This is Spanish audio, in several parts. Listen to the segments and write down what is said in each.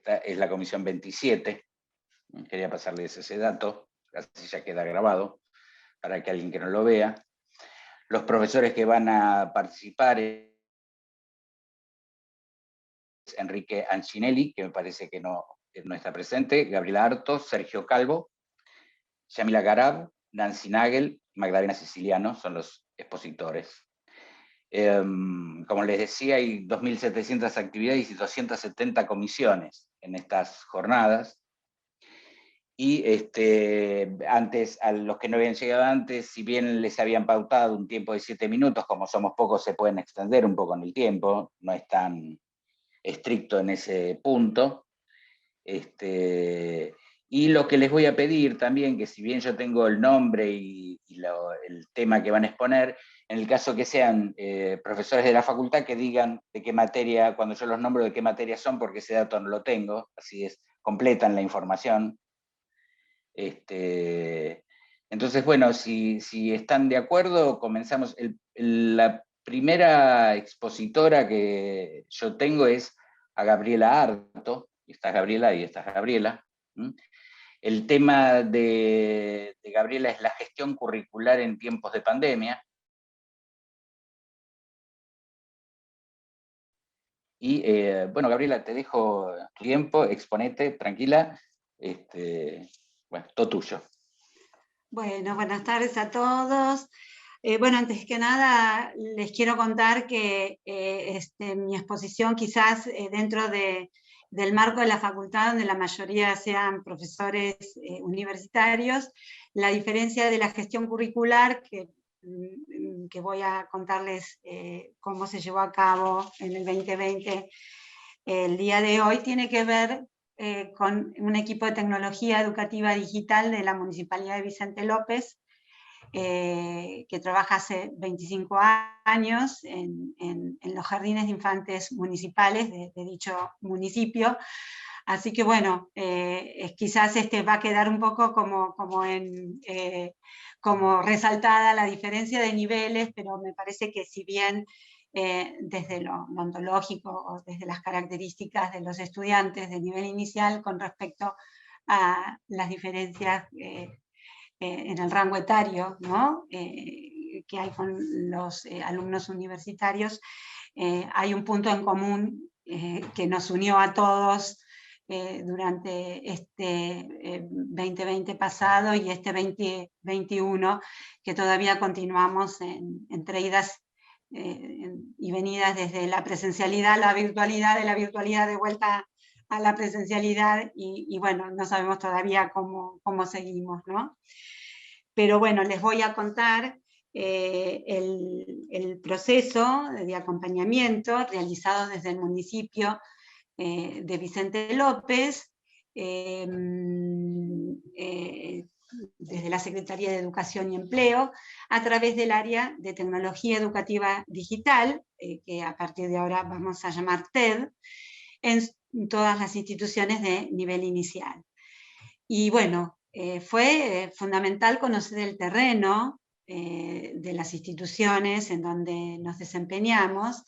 esta es la comisión 27. Quería pasarles ese dato, así ya queda grabado, para que alguien que no lo vea. Los profesores que van a participar es Enrique Ancinelli, que me parece que no está presente, Gabriela Artos, Sergio Calvo, Yamila Garab, Nancy Nagel, Magdalena Siciliano, son los expositores. Como les decía, hay 2.700 actividades y 270 comisiones en estas jornadas. Y antes, a los que no habían llegado antes, si bien les habían pautado un tiempo de 7 minutos, como somos pocos se pueden extender un poco en el tiempo, no es tan estricto en ese punto. Y lo que les voy a pedir también, que si bien yo tengo el nombre y el tema que van a exponer, en el caso que sean profesores de la facultad, que digan de qué materia, cuando yo los nombro, de qué materia son, porque ese dato no lo tengo, así es, completan la información. Entonces, bueno, si están de acuerdo, comenzamos. La primera expositora que yo tengo es a Gabriela Arto, y está Gabriela y está Gabriela. El tema de Gabriela es la gestión curricular en tiempos de pandemia. Y bueno, Gabriela, te dejo tiempo, exponete, tranquila. Bueno, todo tuyo. Bueno, buenas tardes a todos. Bueno, antes que nada, les quiero contar que mi exposición quizás dentro del marco de la facultad, donde la mayoría sean profesores universitarios, la diferencia de la gestión curricular, que voy a contarles cómo se llevó a cabo en el 2020, el día de hoy, tiene que ver con un equipo de tecnología educativa digital de la Municipalidad de Vicente López, que trabaja hace 25 años en los jardines de infantes municipales de dicho municipio. Así que bueno, quizás va a quedar un poco como resaltada la diferencia de niveles, pero me parece que si bien desde lo ontológico o desde las características de los estudiantes de nivel inicial con respecto a las diferencias en el rango etario, ¿no? Que hay con los alumnos universitarios, hay un punto en común que nos unió a todos durante este 2020 pasado y este 2021, que todavía continuamos entre idas y venidas desde la presencialidad a la virtualidad, de la virtualidad de vuelta a la presencialidad, y bueno, no sabemos todavía cómo seguimos, ¿no? Pero bueno, les voy a contar el proceso de acompañamiento realizado desde el municipio de Vicente López, desde la Secretaría de Educación y Empleo, a través del área de Tecnología Educativa Digital, que a partir de ahora vamos a llamar TED, en todas las instituciones de nivel inicial. Y bueno, fue fundamental conocer el terreno de las instituciones en donde nos desempeñamos,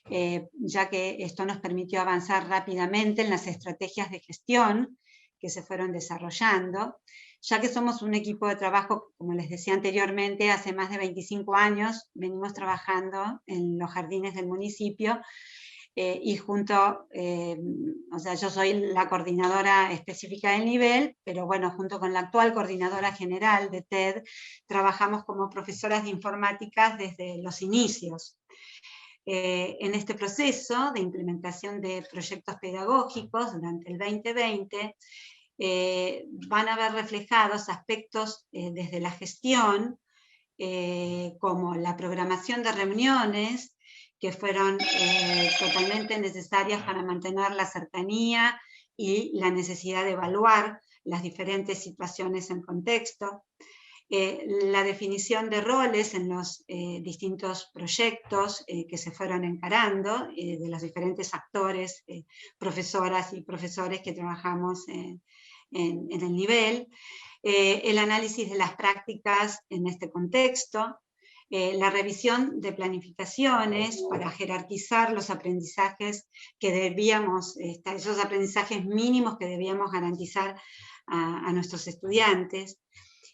ya que esto nos permitió avanzar rápidamente en las estrategias de gestión que se fueron desarrollando, ya que somos un equipo de trabajo, como les decía anteriormente, hace más de 25 años venimos trabajando en los jardines del municipio, y junto, o sea, yo soy la coordinadora específica del nivel, pero bueno, junto con la actual coordinadora general de TED, trabajamos como profesoras de informática desde los inicios. En este proceso de implementación de proyectos pedagógicos durante el 2020, van a ver reflejados aspectos desde la gestión, como la programación de reuniones, que fueron totalmente necesarias para mantener la cercanía y la necesidad de evaluar las diferentes situaciones en contexto, la definición de roles en los distintos proyectos que se fueron encarando, de los diferentes actores, profesoras y profesores que trabajamos en el nivel, el análisis de las prácticas en este contexto, la revisión de planificaciones para jerarquizar los aprendizajes que debíamos, esos aprendizajes mínimos que debíamos garantizar a nuestros estudiantes,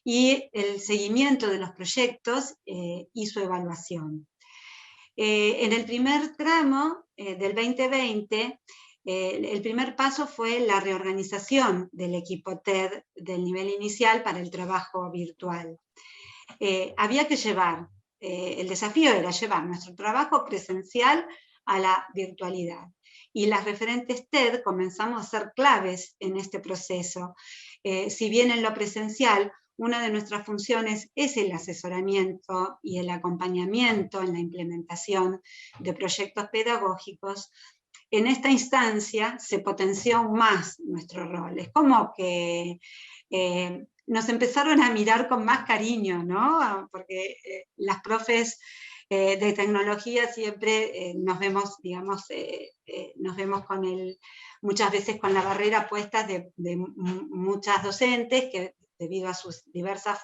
y el seguimiento de los proyectos y su evaluación. En el primer tramo del 2020, el primer paso fue la reorganización del equipo TED del nivel inicial para el trabajo virtual. Había que llevar, el desafío era llevar nuestro trabajo presencial a la virtualidad. Y las referentes TED comenzamos a ser claves en este proceso. Si bien en lo presencial, una de nuestras funciones es el asesoramiento y el acompañamiento en la implementación de proyectos pedagógicos, en esta instancia se potenció aún más nuestro rol. Es como que nos empezaron a mirar con más cariño, ¿no? Porque las profes de tecnología siempre nos vemos, digamos, nos vemos con muchas veces con la barrera puesta de muchas docentes que debido a sus diversas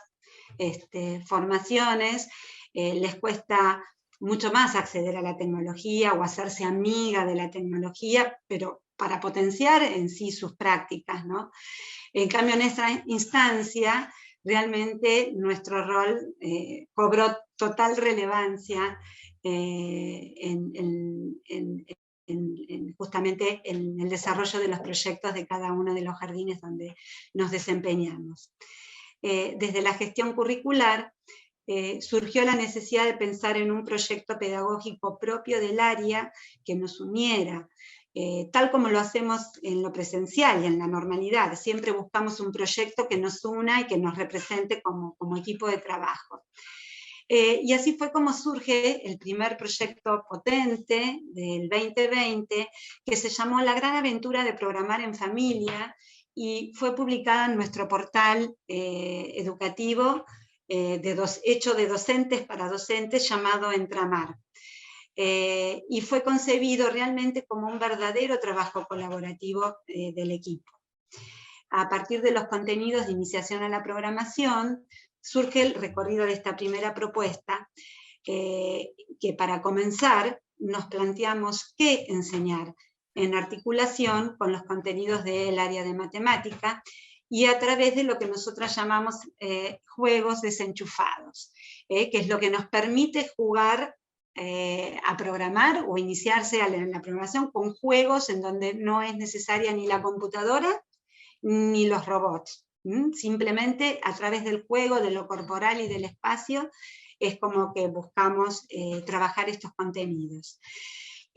formaciones les cuesta mucho más acceder a la tecnología o hacerse amiga de la tecnología, pero para potenciar en sí sus prácticas, ¿no? En cambio, en esta instancia, realmente nuestro rol cobró total relevancia justamente en el desarrollo de los proyectos de cada uno de los jardines donde nos desempeñamos. Desde la gestión curricular, surgió la necesidad de pensar en un proyecto pedagógico propio del área que nos uniera, tal como lo hacemos en lo presencial y en la normalidad. Siempre buscamos un proyecto que nos una y que nos represente como equipo de trabajo. Y así fue como surge el primer proyecto potente del 2020, que se llamó La Gran Aventura de Programar en Familia, y fue publicada en nuestro portal educativo hecho de docentes para docentes, llamado Entramar. Y fue concebido realmente como un verdadero trabajo colaborativo del equipo. A partir de los contenidos de iniciación a la programación, surge el recorrido de esta primera propuesta, que para comenzar nos planteamos qué enseñar en articulación con los contenidos del área de matemática, y a través de lo que nosotras llamamos juegos desenchufados, que es lo que nos permite jugar a programar o iniciarse en la programación con juegos en donde no es necesaria ni la computadora ni los robots. Simplemente a través del juego, de lo corporal y del espacio, es como que buscamos trabajar estos contenidos.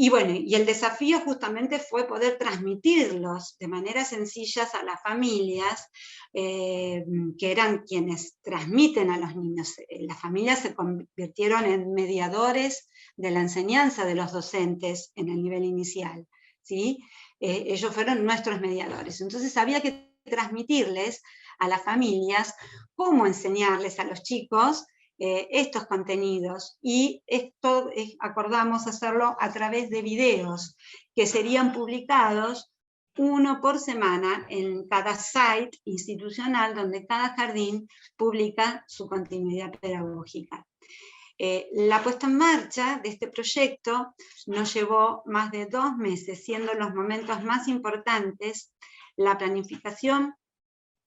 Y bueno, y el desafío justamente fue poder transmitirlos de manera sencillas a las familias, que eran quienes transmiten a los niños. Las familias se convirtieron en mediadores de la enseñanza de los docentes en el nivel inicial, ¿sí? Ellos fueron nuestros mediadores. Entonces había que transmitirles a las familias cómo enseñarles a los chicos estos contenidos, y esto acordamos hacerlo a través de videos que serían publicados uno por semana en cada site institucional donde cada jardín publica su continuidad pedagógica. La puesta en marcha de este proyecto nos llevó más de 2 meses, siendo los momentos más importantes la planificación,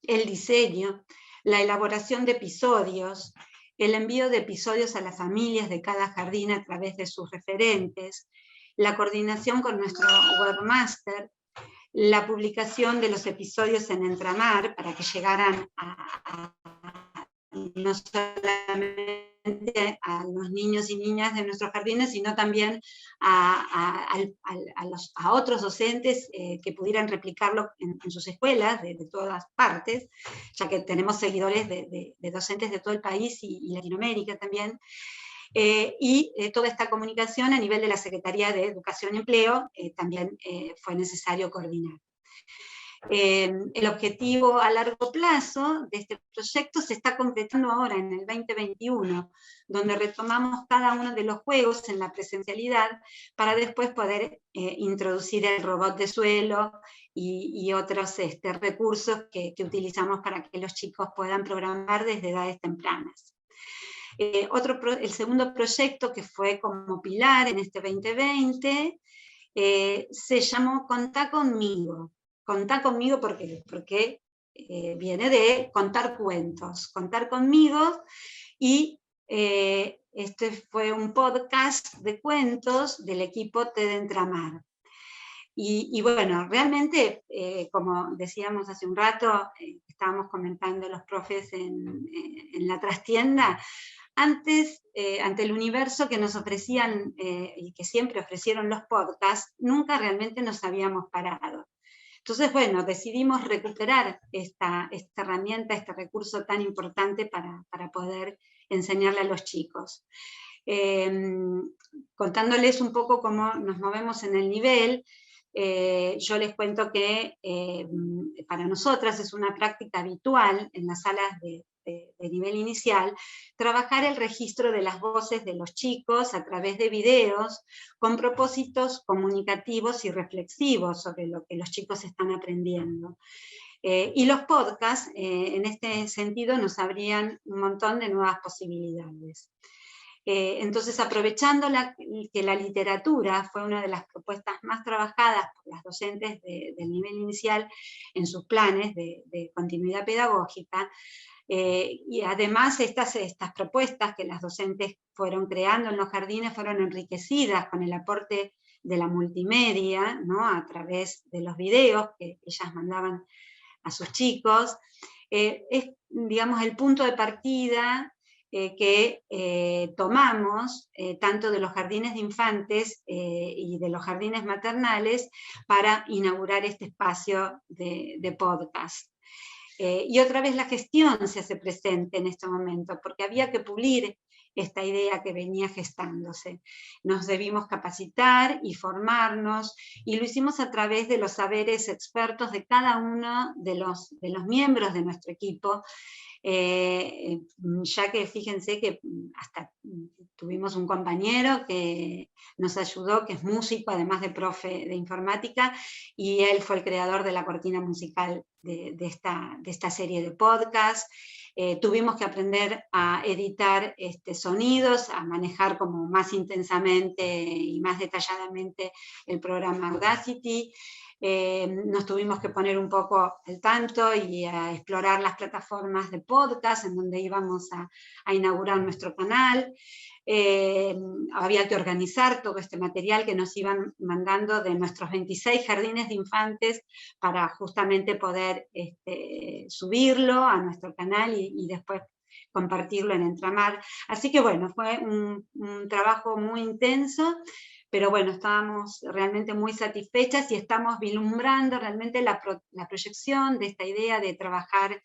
el diseño, la elaboración de episodios, el envío de episodios a las familias de cada jardín a través de sus referentes, la coordinación con nuestro webmaster, la publicación de los episodios en Entramar para que llegaran no solamente a los niños y niñas de nuestros jardines, sino también a otros docentes que pudieran replicarlo en sus escuelas de todas partes, ya que tenemos seguidores de docentes de todo el país y Latinoamérica también. Y toda esta comunicación a nivel de la Secretaría de Educación y Empleo también fue necesario coordinar. El objetivo a largo plazo de este proyecto se está concretando ahora en el 2021, donde retomamos cada uno de los juegos en la presencialidad para después poder introducir el robot de suelo y otros recursos que utilizamos para que los chicos puedan programar desde edades tempranas. El segundo proyecto que fue como pilar en este 2020 se llamó Contá conmigo. Contá conmigo porque viene de contar cuentos, contar conmigo, y este fue un podcast de cuentos del equipo TED Entramar. Y bueno, realmente, como decíamos hace un rato, estábamos comentando los profes en la trastienda, antes, ante el universo que nos ofrecían y que siempre ofrecieron los podcasts, nunca realmente nos habíamos parado. Entonces, bueno, decidimos recuperar esta herramienta, este recurso tan importante para poder enseñarle a los chicos. Contándoles un poco cómo nos movemos en el nivel, yo les cuento que para nosotras es una práctica habitual en las salas de nivel inicial, trabajar el registro de las voces de los chicos a través de videos con propósitos comunicativos y reflexivos sobre lo que los chicos están aprendiendo. Y los podcasts, en este sentido, nos abrían un montón de nuevas posibilidades. Entonces, aprovechando que la literatura fue una de las propuestas más trabajadas por las docentes del nivel inicial en sus planes de continuidad pedagógica, y además estas propuestas que las docentes fueron creando en los jardines fueron enriquecidas con el aporte de la multimedia, ¿no? A través de los videos que ellas mandaban a sus chicos. Es, digamos, el punto de partida que tomamos tanto de los jardines de infantes y de los jardines maternales para inaugurar este espacio de podcast. Y otra vez la gestión se hace presente en este momento, porque había que pulir esta idea que venía gestándose. Nos debimos capacitar y formarnos, y lo hicimos a través de los saberes expertos de cada uno de los miembros de nuestro equipo, ya que fíjense que hasta tuvimos un compañero que nos ayudó, que es músico, además de profe de informática, y él fue el creador de la cortina musical de esta serie de podcasts. Tuvimos que aprender a editar sonidos, a manejar como más intensamente y más detalladamente el programa Audacity. Nos tuvimos que poner un poco al tanto y a explorar las plataformas de podcast en donde íbamos a inaugurar nuestro canal. Había que organizar todo este material que nos iban mandando de nuestros 26 jardines de infantes para justamente poder subirlo a nuestro canal y después compartirlo en Entramar. Así que bueno, fue un trabajo muy intenso, pero bueno, estábamos realmente muy satisfechas y estamos vislumbrando realmente la proyección de esta idea de trabajar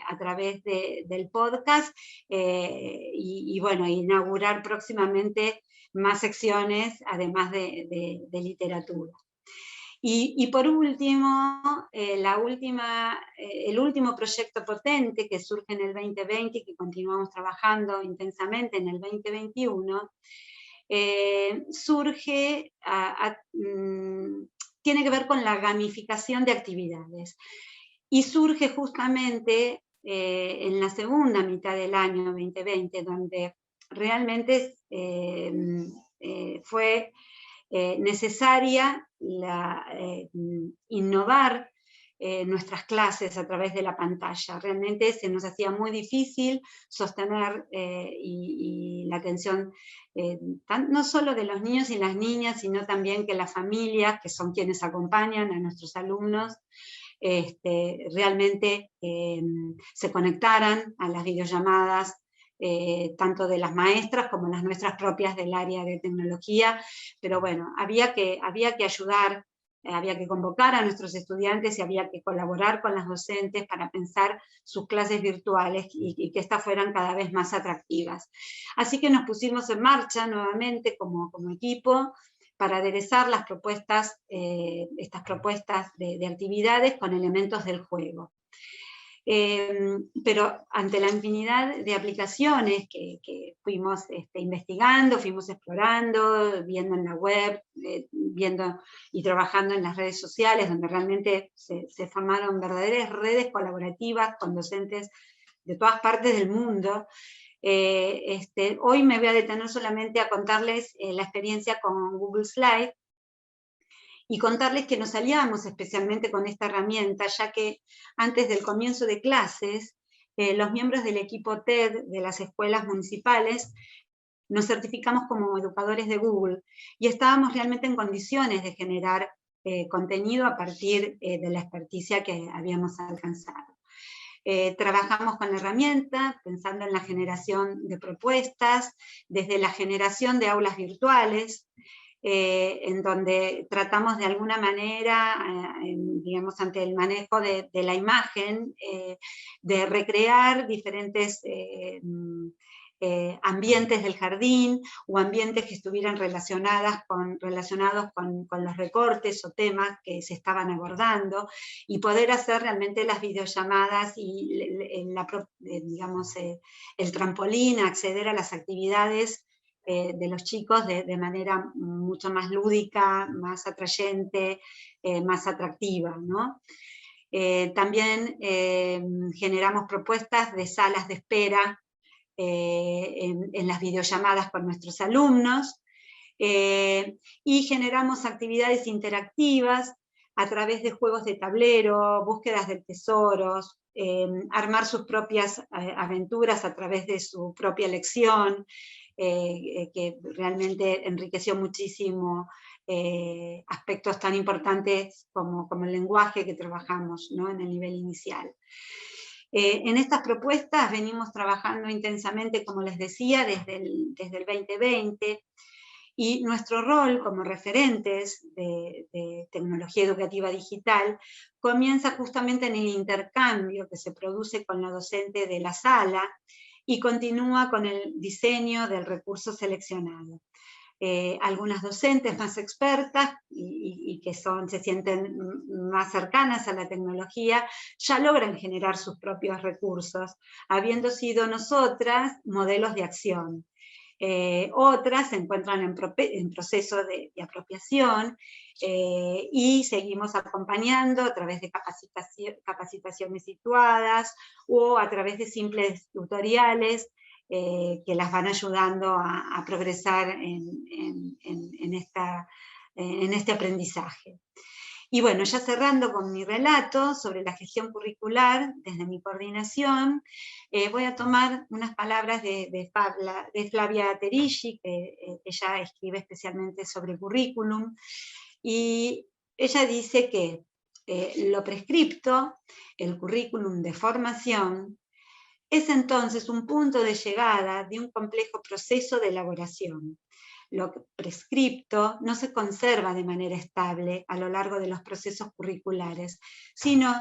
a través del podcast y bueno, inaugurar próximamente más secciones, además de literatura. Y por último, el último proyecto potente que surge en el 2020 y que continuamos trabajando intensamente en el 2021, tiene que ver con la gamificación de actividades. Y surge justamente en la segunda mitad del año 2020, donde realmente fue necesaria innovar nuestras clases a través de la pantalla. Realmente se nos hacía muy difícil sostener y la atención no solo de los niños y las niñas, sino también que las familias, que son quienes acompañan a nuestros alumnos, realmente se conectaran a las videollamadas, tanto de las maestras como las nuestras propias del área de tecnología, pero bueno, había que ayudar, había que convocar a nuestros estudiantes y había que colaborar con las docentes para pensar sus clases virtuales y que éstas fueran cada vez más atractivas. Así que nos pusimos en marcha nuevamente como equipo para aderezar las propuestas, estas propuestas de actividades con elementos del juego. Pero ante la infinidad de aplicaciones que fuimos investigando, fuimos explorando, viendo en la web, viendo y trabajando en las redes sociales, donde realmente se formaron verdaderas redes colaborativas con docentes de todas partes del mundo, Hoy me voy a detener solamente a contarles la experiencia con Google Slide, y contarles que nos aliamos especialmente con esta herramienta, ya que antes del comienzo de clases, los miembros del equipo TED de las escuelas municipales nos certificamos como educadores de Google, y estábamos realmente en condiciones de generar contenido a partir de la experticia que habíamos alcanzado. Trabajamos con la herramienta, pensando en la generación de propuestas, desde la generación de aulas virtuales, en donde tratamos de alguna manera, digamos, ante el manejo de la imagen, de recrear diferentes ambientes del jardín, o ambientes que estuvieran relacionados con los recortes o temas que se estaban abordando, y poder hacer realmente las videollamadas y digamos, el trampolín, acceder a las actividades de los chicos de manera mucho más lúdica, más atrayente, más atractiva, ¿no? También generamos propuestas de salas de espera en las videollamadas con nuestros alumnos, y generamos actividades interactivas a través de juegos de tablero, búsquedas de tesoros, armar sus propias aventuras a través de su propia lección, que realmente enriqueció muchísimo aspectos tan importantes como el lenguaje que trabajamos, ¿no?, en el nivel inicial. En estas propuestas venimos trabajando intensamente, como les decía, desde el 2020, y nuestro rol como referentes de tecnología educativa digital comienza justamente en el intercambio que se produce con la docente de la sala, y continúa con el diseño del recurso seleccionado. Algunas docentes más expertas y que se sienten más cercanas a la tecnología, ya logran generar sus propios recursos, habiendo sido nosotras modelos de acción. Otras se encuentran en proceso de apropiación, y seguimos acompañando a través de capacitaciones situadas, o a través de simples tutoriales que las van ayudando a progresar en este aprendizaje. Y bueno, ya cerrando con mi relato sobre la gestión curricular desde mi coordinación, voy a tomar unas palabras de Flavia Terilli, que ella escribe especialmente sobre currículum, y ella dice que lo prescripto, el currículum de formación, es entonces un punto de llegada de un complejo proceso de elaboración. Lo prescripto no se conserva de manera estable a lo largo de los procesos curriculares, sino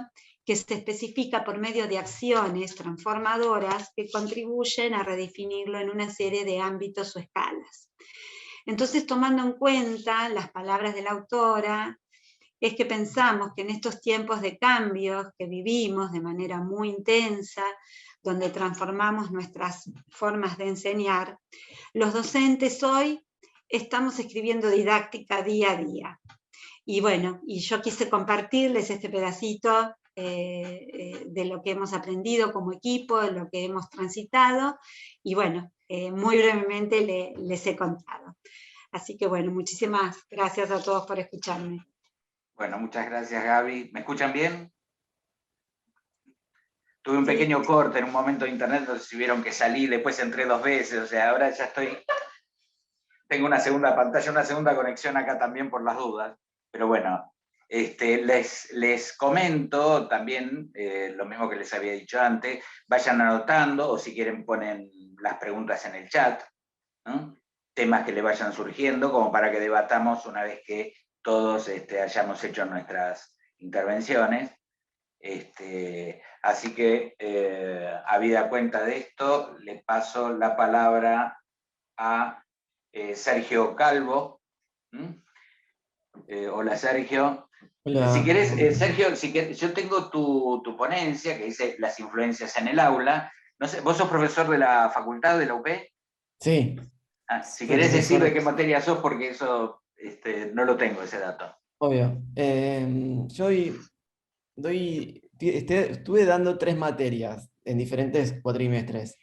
que se especifica por medio de acciones transformadoras que contribuyen a redefinirlo en una serie de ámbitos o escalas. Entonces, tomando en cuenta las palabras de la autora, es que pensamos que en estos tiempos de cambios que vivimos de manera muy intensa, donde transformamos nuestras formas de enseñar, los docentes hoy estamos escribiendo didáctica día a día. Y bueno, y yo quise compartirles este pedacito de lo que hemos aprendido como equipo, de lo que hemos transitado, y bueno, muy brevemente les he contado. Así que bueno, muchísimas gracias a todos por escucharme. Bueno, muchas gracias, Gaby. ¿Me escuchan bien? Tuve un pequeño corte en un momento de internet, entonces tuvieron que salir, después entré 2 veces, o sea, ahora ya tengo una segunda pantalla, una segunda conexión acá también por las dudas, pero bueno, les comento también lo mismo que les había dicho antes, vayan anotando, o si quieren ponen las preguntas en el chat, ¿no? Temas que le vayan surgiendo, como para que debatamos una vez que todos hayamos hecho nuestras intervenciones. Así que, habida cuenta de esto, le paso la palabra a Sergio Calvo. Hola, Sergio. Hola. Si querés, Sergio, yo tengo tu ponencia que dice las influencias en el aula. No sé, ¿vos sos profesor de la facultad de la UP? Sí. Si querés decir de qué materia sos, porque eso no lo tengo, ese dato. Obvio. Yo estuve dando 3 materias en diferentes cuatrimestres.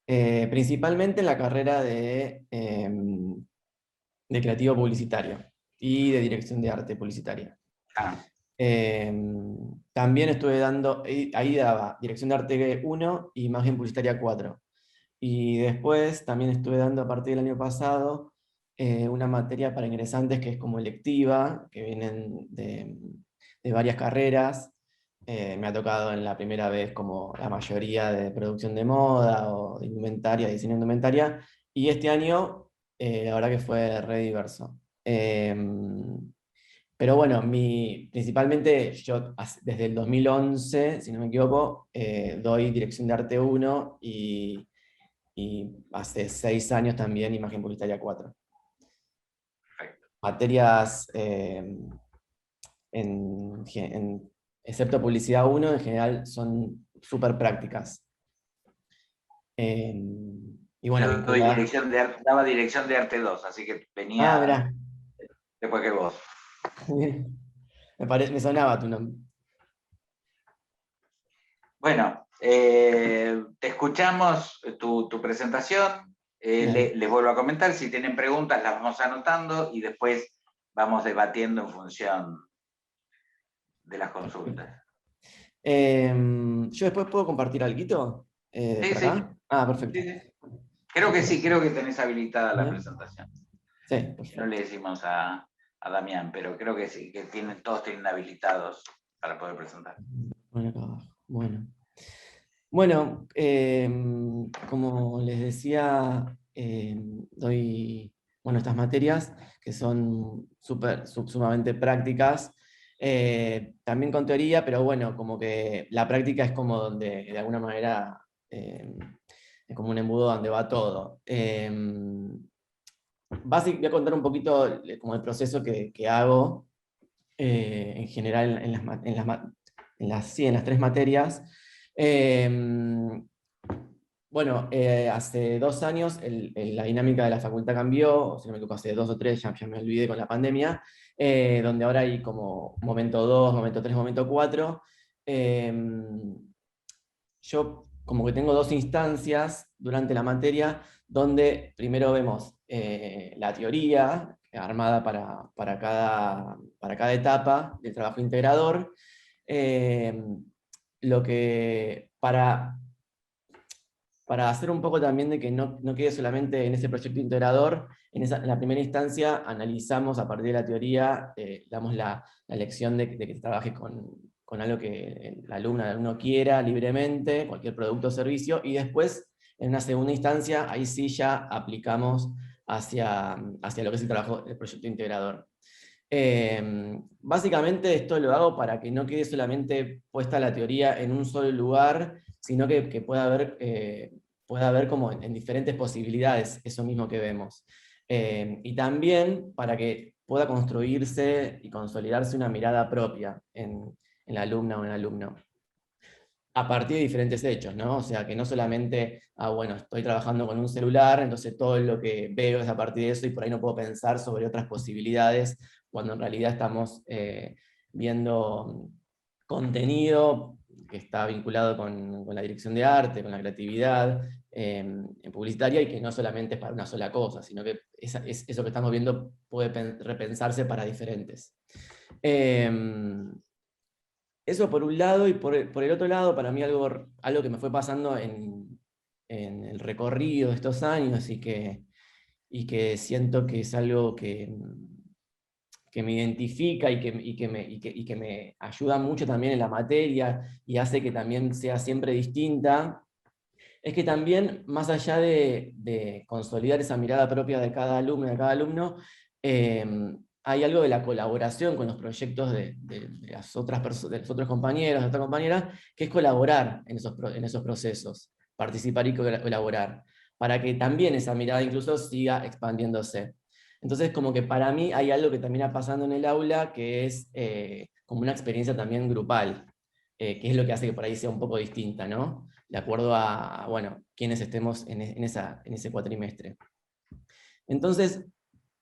Principalmente en la carrera de creativo publicitario y de dirección de arte publicitaria. Ah, También estuve dando, ahí daba dirección de arte 1 y imagen publicitaria 4. Y después también estuve dando a partir del año pasado una materia para ingresantes que es como electiva, que vienen de varias carreras. Me ha tocado en la primera vez como la mayoría de producción de moda o de indumentaria, diseño de indumentaria. Y este año, la verdad que fue re diverso. Pero bueno, principalmente yo desde el 2011, si no me equivoco, doy dirección de arte 1 y hace 6 años también imagen publicitaria 4. perfecto. Materias, excepto publicidad 1, en general son súper prácticas. Y bueno, Yo doy vinculadas. daba dirección de arte 2, así que Ah, venía mirá. después que vos. Me sonaba tu nombre. Bueno, te escuchamos tu presentación. Dale. Les vuelvo a comentar, si tienen preguntas las vamos anotando y después vamos debatiendo en función de las consultas. ¿Yo después puedo compartir algo Sí, por sí, acá? Ah, perfecto. sí, sí. Creo que sí, creo que tenés habilitada la presentación. Sí, No perfecto. le decimos a Damián, pero creo que sí, que todos tienen habilitados para poder presentar. Bueno, acá abajo. Bueno. Bueno, como les decía, doy estas materias que son sumamente prácticas, también con teoría, pero bueno, como que la práctica es como donde de alguna manera es como un embudo donde va todo. Voy a contar un poquito como el proceso que hago en general en las 3 materias. Bueno, hace 2 años la dinámica de la facultad cambió, o si no me equivoco, hace 2 o 3, ya me olvidé con la pandemia, donde ahora hay como momento 2, momento 3, momento 4. Yo como que tengo 2 instancias durante la materia, donde primero vemos la teoría armada para cada etapa del trabajo integrador, lo que para hacer un poco también de que no quede solamente en ese proyecto integrador, en la primera instancia analizamos a partir de la teoría, damos la lección de que trabajes con algo que el alumno quiera libremente, cualquier producto o servicio, y después, en una segunda instancia, ahí sí ya aplicamos hacia lo que es el trabajo del proyecto integrador. Básicamente esto lo hago para que no quede solamente puesta la teoría en un solo lugar, sino que pueda haber como en diferentes posibilidades eso mismo que vemos. Y también para que pueda construirse y consolidarse una mirada propia en la alumna o en el alumno, a partir de diferentes hechos, ¿no? O sea, que no solamente, bueno, estoy trabajando con un celular, entonces todo lo que veo es a partir de eso y por ahí no puedo pensar sobre otras posibilidades, cuando en realidad estamos viendo contenido que está vinculado con la dirección de arte, con la creatividad en publicitaria, y que no solamente es para una sola cosa, sino que eso que estamos viendo puede repensarse para diferentes. Eso por un lado, y por el otro lado, para mí algo que me fue pasando en el recorrido de estos años y que siento que es algo que me identifica y que me ayuda mucho también en la materia y hace que también sea siempre distinta, es que también, más allá de consolidar esa mirada propia de cada alumno, hay algo de la colaboración con los proyectos de las otras de los otros compañeros, de otras compañeras, que es colaborar en esos procesos, participar y colaborar, para que también esa mirada incluso siga expandiéndose. Entonces, como que para mí hay algo que también está pasando en el aula, que es como una experiencia también grupal, que es lo que hace que por ahí sea un poco distinta, ¿no? De acuerdo a bueno, quienes estemos en ese cuatrimestre. Entonces,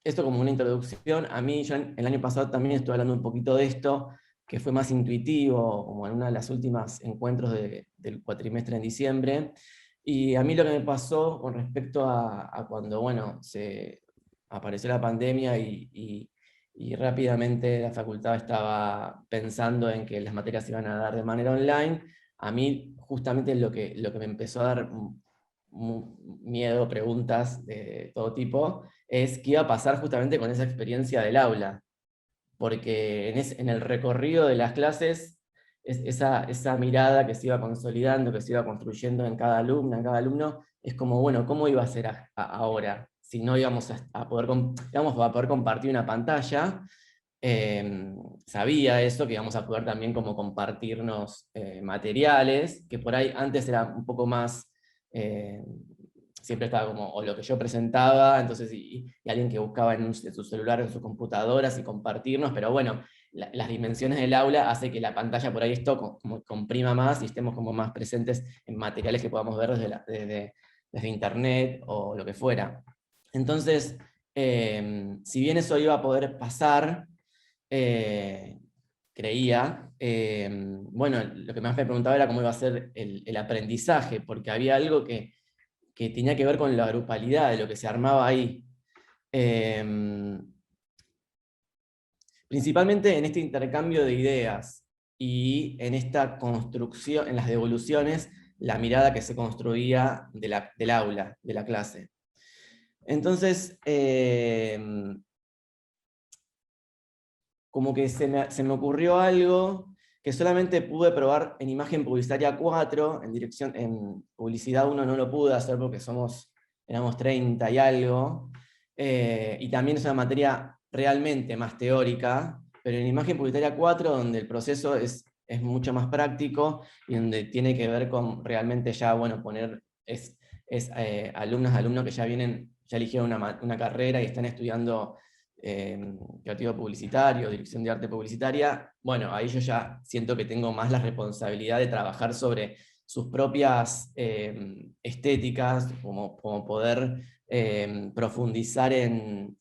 esto como una introducción. A mí, yo el año pasado también estuve hablando un poquito de esto, que fue más intuitivo, como en uno de los últimos encuentros del cuatrimestre en diciembre, Y a mí lo que me pasó con respecto a cuando, bueno, se apareció la pandemia y rápidamente la facultad estaba pensando en que las materias se iban a dar de manera online, a mí justamente lo que me empezó a dar miedo, preguntas de todo tipo, es qué iba a pasar justamente con esa experiencia del aula. Porque en el recorrido de las clases, esa mirada que se iba consolidando, que se iba construyendo en cada alumna, en cada alumno, es como, bueno, ¿cómo iba a ser ahora? Si no íbamos a poder compartir una pantalla, sabía eso, que íbamos a poder también como compartirnos materiales, que por ahí antes era un poco más, siempre estaba como, o lo que yo presentaba, entonces, y alguien que buscaba en su celular, en sus computadoras, y compartirnos, pero bueno, las dimensiones del aula hace que la pantalla por ahí esto como comprima más y estemos como más presentes en materiales que podamos ver desde internet o lo que fuera. Entonces, si bien eso iba a poder pasar, creía, bueno, lo que más me preguntaba era cómo iba a ser el aprendizaje, porque había algo que tenía que ver con la grupalidad de lo que se armaba ahí. Principalmente en este intercambio de ideas y en esta construcción, en las devoluciones, la mirada que se construía del aula, de la clase. Entonces, como que se me ocurrió algo que solamente pude probar en imagen publicitaria 4, en publicidad 1 no lo pude hacer porque éramos 30 y algo, y también es una materia realmente más teórica, pero en imagen publicitaria 4, donde el proceso es mucho más práctico, y donde tiene que ver con realmente ya, bueno, alumnos que ya eligieron una carrera y están estudiando creativo publicitario, dirección de arte publicitaria, bueno, ahí yo ya siento que tengo más la responsabilidad de trabajar sobre sus propias estéticas, como poder profundizar en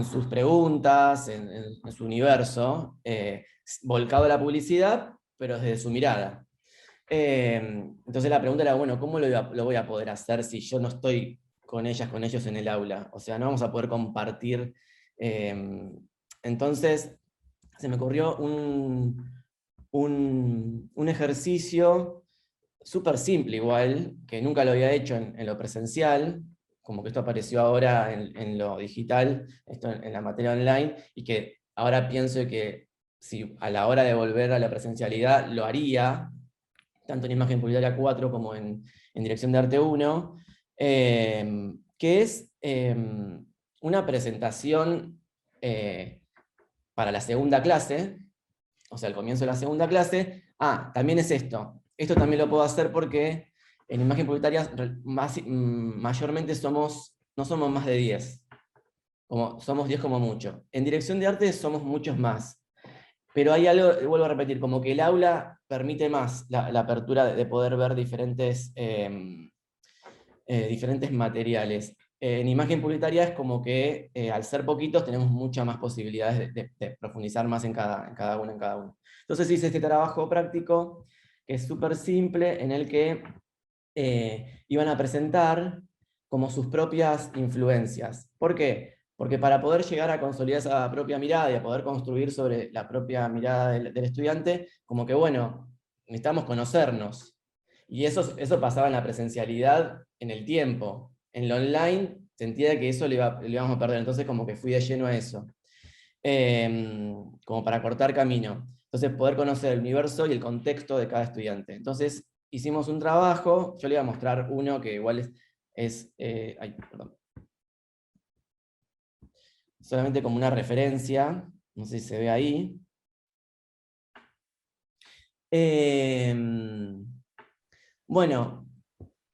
sus preguntas, en su universo, volcado a la publicidad, pero desde su mirada. Entonces la pregunta era, bueno, ¿cómo lo voy a poder hacer si yo no estoy con ellas, con ellos en el aula? O sea, no vamos a poder compartir. Entonces se me ocurrió un ejercicio súper simple igual, que nunca lo había hecho en lo presencial, como que esto apareció ahora en lo digital, esto en la materia online, y que ahora pienso que si a la hora de volver a la presencialidad lo haría, tanto en imagen publicitaria 4 como en dirección de arte 1, que es una presentación para la segunda clase, o sea, al comienzo de la segunda clase. También es esto. Esto también lo puedo hacer porque en imagen publicitaria mayormente no somos más de 10. Somos 10 como mucho. En dirección de arte somos muchos más. Pero hay algo, vuelvo a repetir, como que el aula permite más la apertura de poder ver diferentes materiales. En imagen publicitaria es como que al ser poquitos tenemos muchas más posibilidades de profundizar más en cada uno. Entonces hice este trabajo práctico, que es súper simple, en el que iban a presentar como sus propias influencias. ¿Por qué? Porque para poder llegar a consolidar esa propia mirada y a poder construir sobre la propia mirada del estudiante, como que bueno, necesitamos conocernos. Y eso pasaba en la presencialidad en el tiempo. En lo online sentía que eso lo íbamos a perder, entonces como que fui de lleno a eso. Como para cortar camino. Entonces poder conocer el universo y el contexto de cada estudiante. Entonces hicimos un trabajo, yo le iba a mostrar uno que igual perdón. Solamente como una referencia, no sé si se ve ahí. Bueno,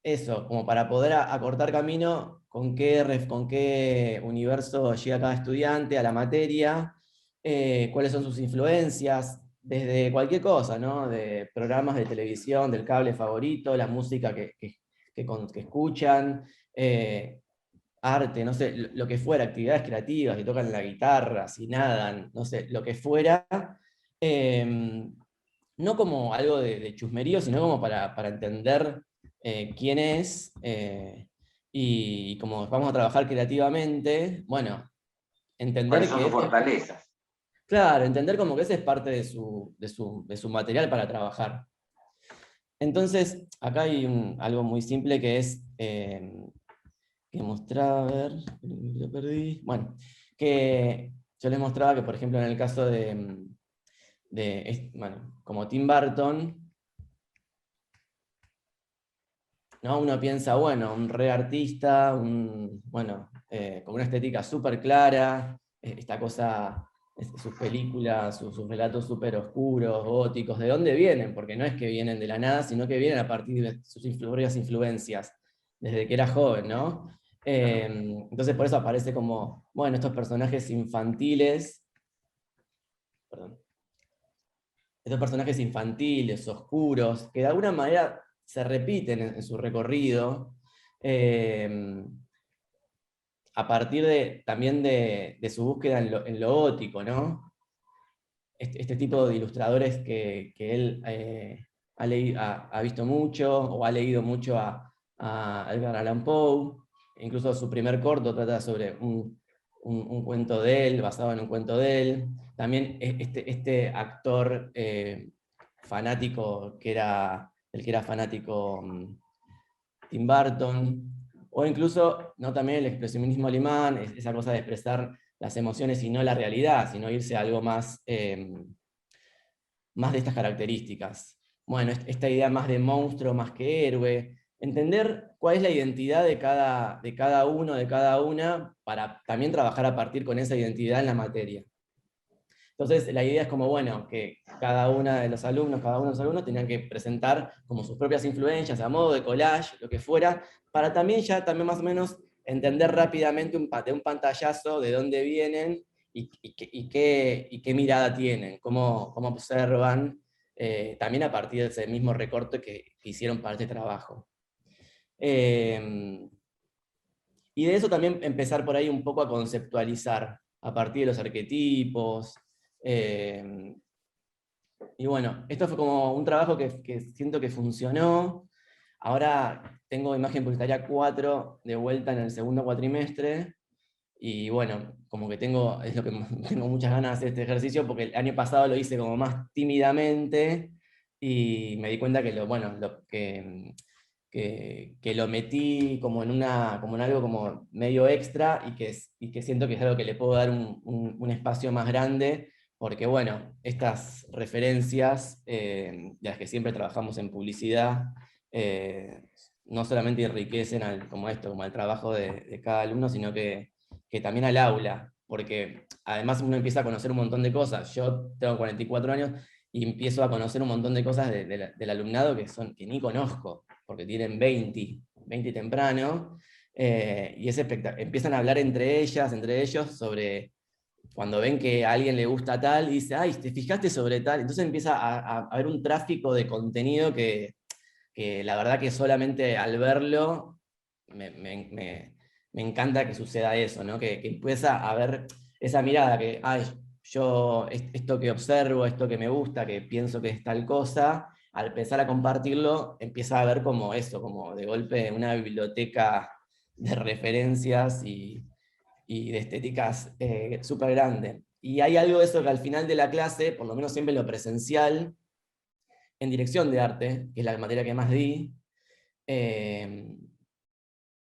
eso, como para poder acortar camino, con qué universo llega cada estudiante a la materia, cuáles son sus influencias, desde cualquier cosa, ¿no? De programas de televisión, del cable favorito, la música que escuchan, arte, no sé, lo que fuera, actividades creativas, si tocan la guitarra, si nadan, no sé, lo que fuera, no como algo de chusmerío, sino como para entender quién es, y como vamos a trabajar creativamente, bueno, entender ¿Cuáles son sus fortalezas? claro, entender como que ese es parte de su material para trabajar. Entonces, acá hay algo muy simple que es, que mostraba, a ver, lo perdí. Bueno, que yo les mostraba que, por ejemplo, en el caso bueno, como Tim Burton, ¿no? Uno piensa, bueno, un re artista, bueno, con una estética súper clara, esta cosa, sus películas, sus relatos súper oscuros, góticos, ¿de dónde vienen? Porque no es que vienen de la nada, sino que vienen a partir de sus propias influencias, desde que era joven, ¿no? Entonces por eso aparece como, bueno, estos personajes infantiles, perdón, estos personajes infantiles, oscuros, que de alguna manera se repiten en su recorrido, a partir también de su búsqueda en lo gótico, ¿no? Este tipo de ilustradores que él ha visto mucho, o ha leído mucho a Edgar Allan Poe, incluso su primer corto trata sobre un cuento de él, basado en un cuento de él. También este actor fanático, el que era fanático Tim Burton, o incluso ¿no? también el expresionismo alemán, esa cosa de expresar las emociones y no la realidad, sino irse a algo más, más de estas características. Bueno, esta idea más de monstruo, más que héroe, entender cuál es la identidad de cada uno, de cada una, para también trabajar a partir con esa identidad en la materia. Entonces, la idea es como, bueno, que cada uno de los alumnos tenían que presentar como sus propias influencias, a modo de collage, lo que fuera, para también más o menos entender rápidamente de un pantallazo de dónde vienen y qué mirada tienen, cómo observan, también a partir de ese mismo recorte que hicieron para este trabajo. Y de eso también empezar por ahí un poco a conceptualizar, a partir de los arquetipos. Y bueno, esto fue como un trabajo que siento que funcionó. Ahora tengo imagen publicitaria 4 de vuelta en el segundo cuatrimestre. Y bueno, como que es lo que tengo muchas ganas de hacer este ejercicio, porque el año pasado lo hice como más tímidamente y me di cuenta que que lo metí como en algo como medio extra y que siento que es algo que le puedo dar un espacio más grande, porque bueno, estas referencias, de las que siempre trabajamos en publicidad, no solamente enriquecen como al trabajo de cada alumno, sino que también al aula, porque además uno empieza a conocer un montón de cosas. Yo tengo 44 años y empiezo a conocer un montón de cosas del alumnado que ni conozco, porque tienen 20 temprano, y es empiezan a hablar entre ellos, sobre cuando ven que a alguien le gusta tal, y dice, ay, ¿te fijaste sobre tal? Entonces empieza a haber un tráfico de contenido que la verdad que solamente al verlo me encanta que suceda eso, ¿no? Que empieza a ver esa mirada que, ay, yo esto que observo, esto que me gusta, que pienso que es tal cosa, al empezar a compartirlo, empieza a ver como eso, como de golpe una biblioteca de referencias y de estéticas súper grande. Y hay algo de eso que al final de la clase, por lo menos siempre en lo presencial, en dirección de arte, que es la materia que más di,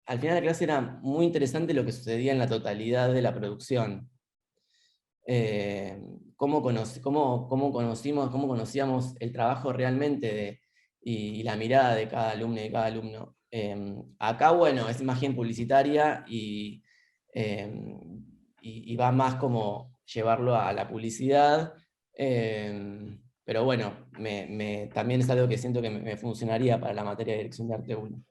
al final de la clase era muy interesante lo que sucedía en la totalidad de la producción. Cómo conocíamos el trabajo realmente y la mirada de cada alumno y de cada alumno. Acá, bueno, es imagen publicitaria y va más como llevarlo a la publicidad. Pero bueno, también es algo que siento que me funcionaría para la materia de dirección de arte 1.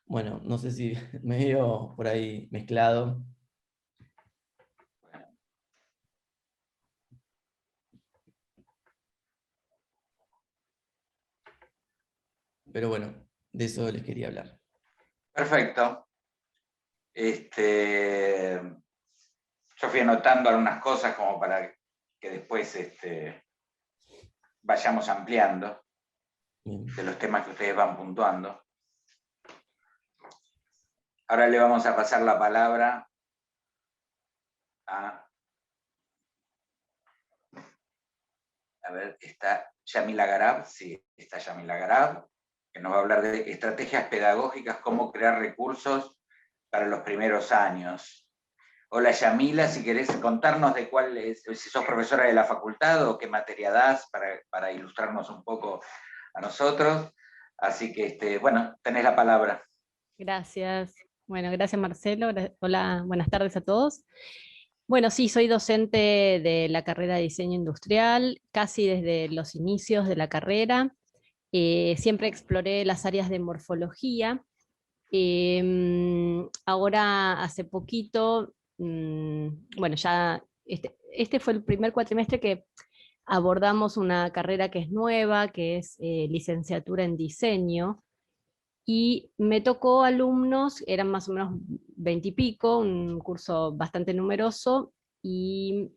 Bueno, no sé si medio por ahí mezclado. Pero bueno, de eso les quería hablar. Perfecto. Yo fui anotando algunas cosas como para que después vayamos ampliando. de los temas que ustedes van puntuando. Ahora le vamos a pasar la palabra a ver, está Yamila Garab, sí, está Yamila Garab, que nos va a hablar de estrategias pedagógicas, cómo crear recursos para los primeros años. Hola Yamila, si querés contarnos de cuál es, si sos profesora de la facultad o qué materia das para ilustrarnos un poco a nosotros. Así que, bueno, tenés la palabra. Gracias. Bueno, gracias Marcelo. Hola, buenas tardes a todos. Bueno, sí, soy docente de la carrera de diseño industrial, casi desde los inicios de la carrera. Siempre exploré las áreas de morfología. Ahora, hace poquito, bueno, ya este fue el primer cuatrimestre que abordamos una carrera que es nueva, que es licenciatura en diseño, y me tocó alumnos, eran más o menos 20 y pico, un curso bastante numeroso, y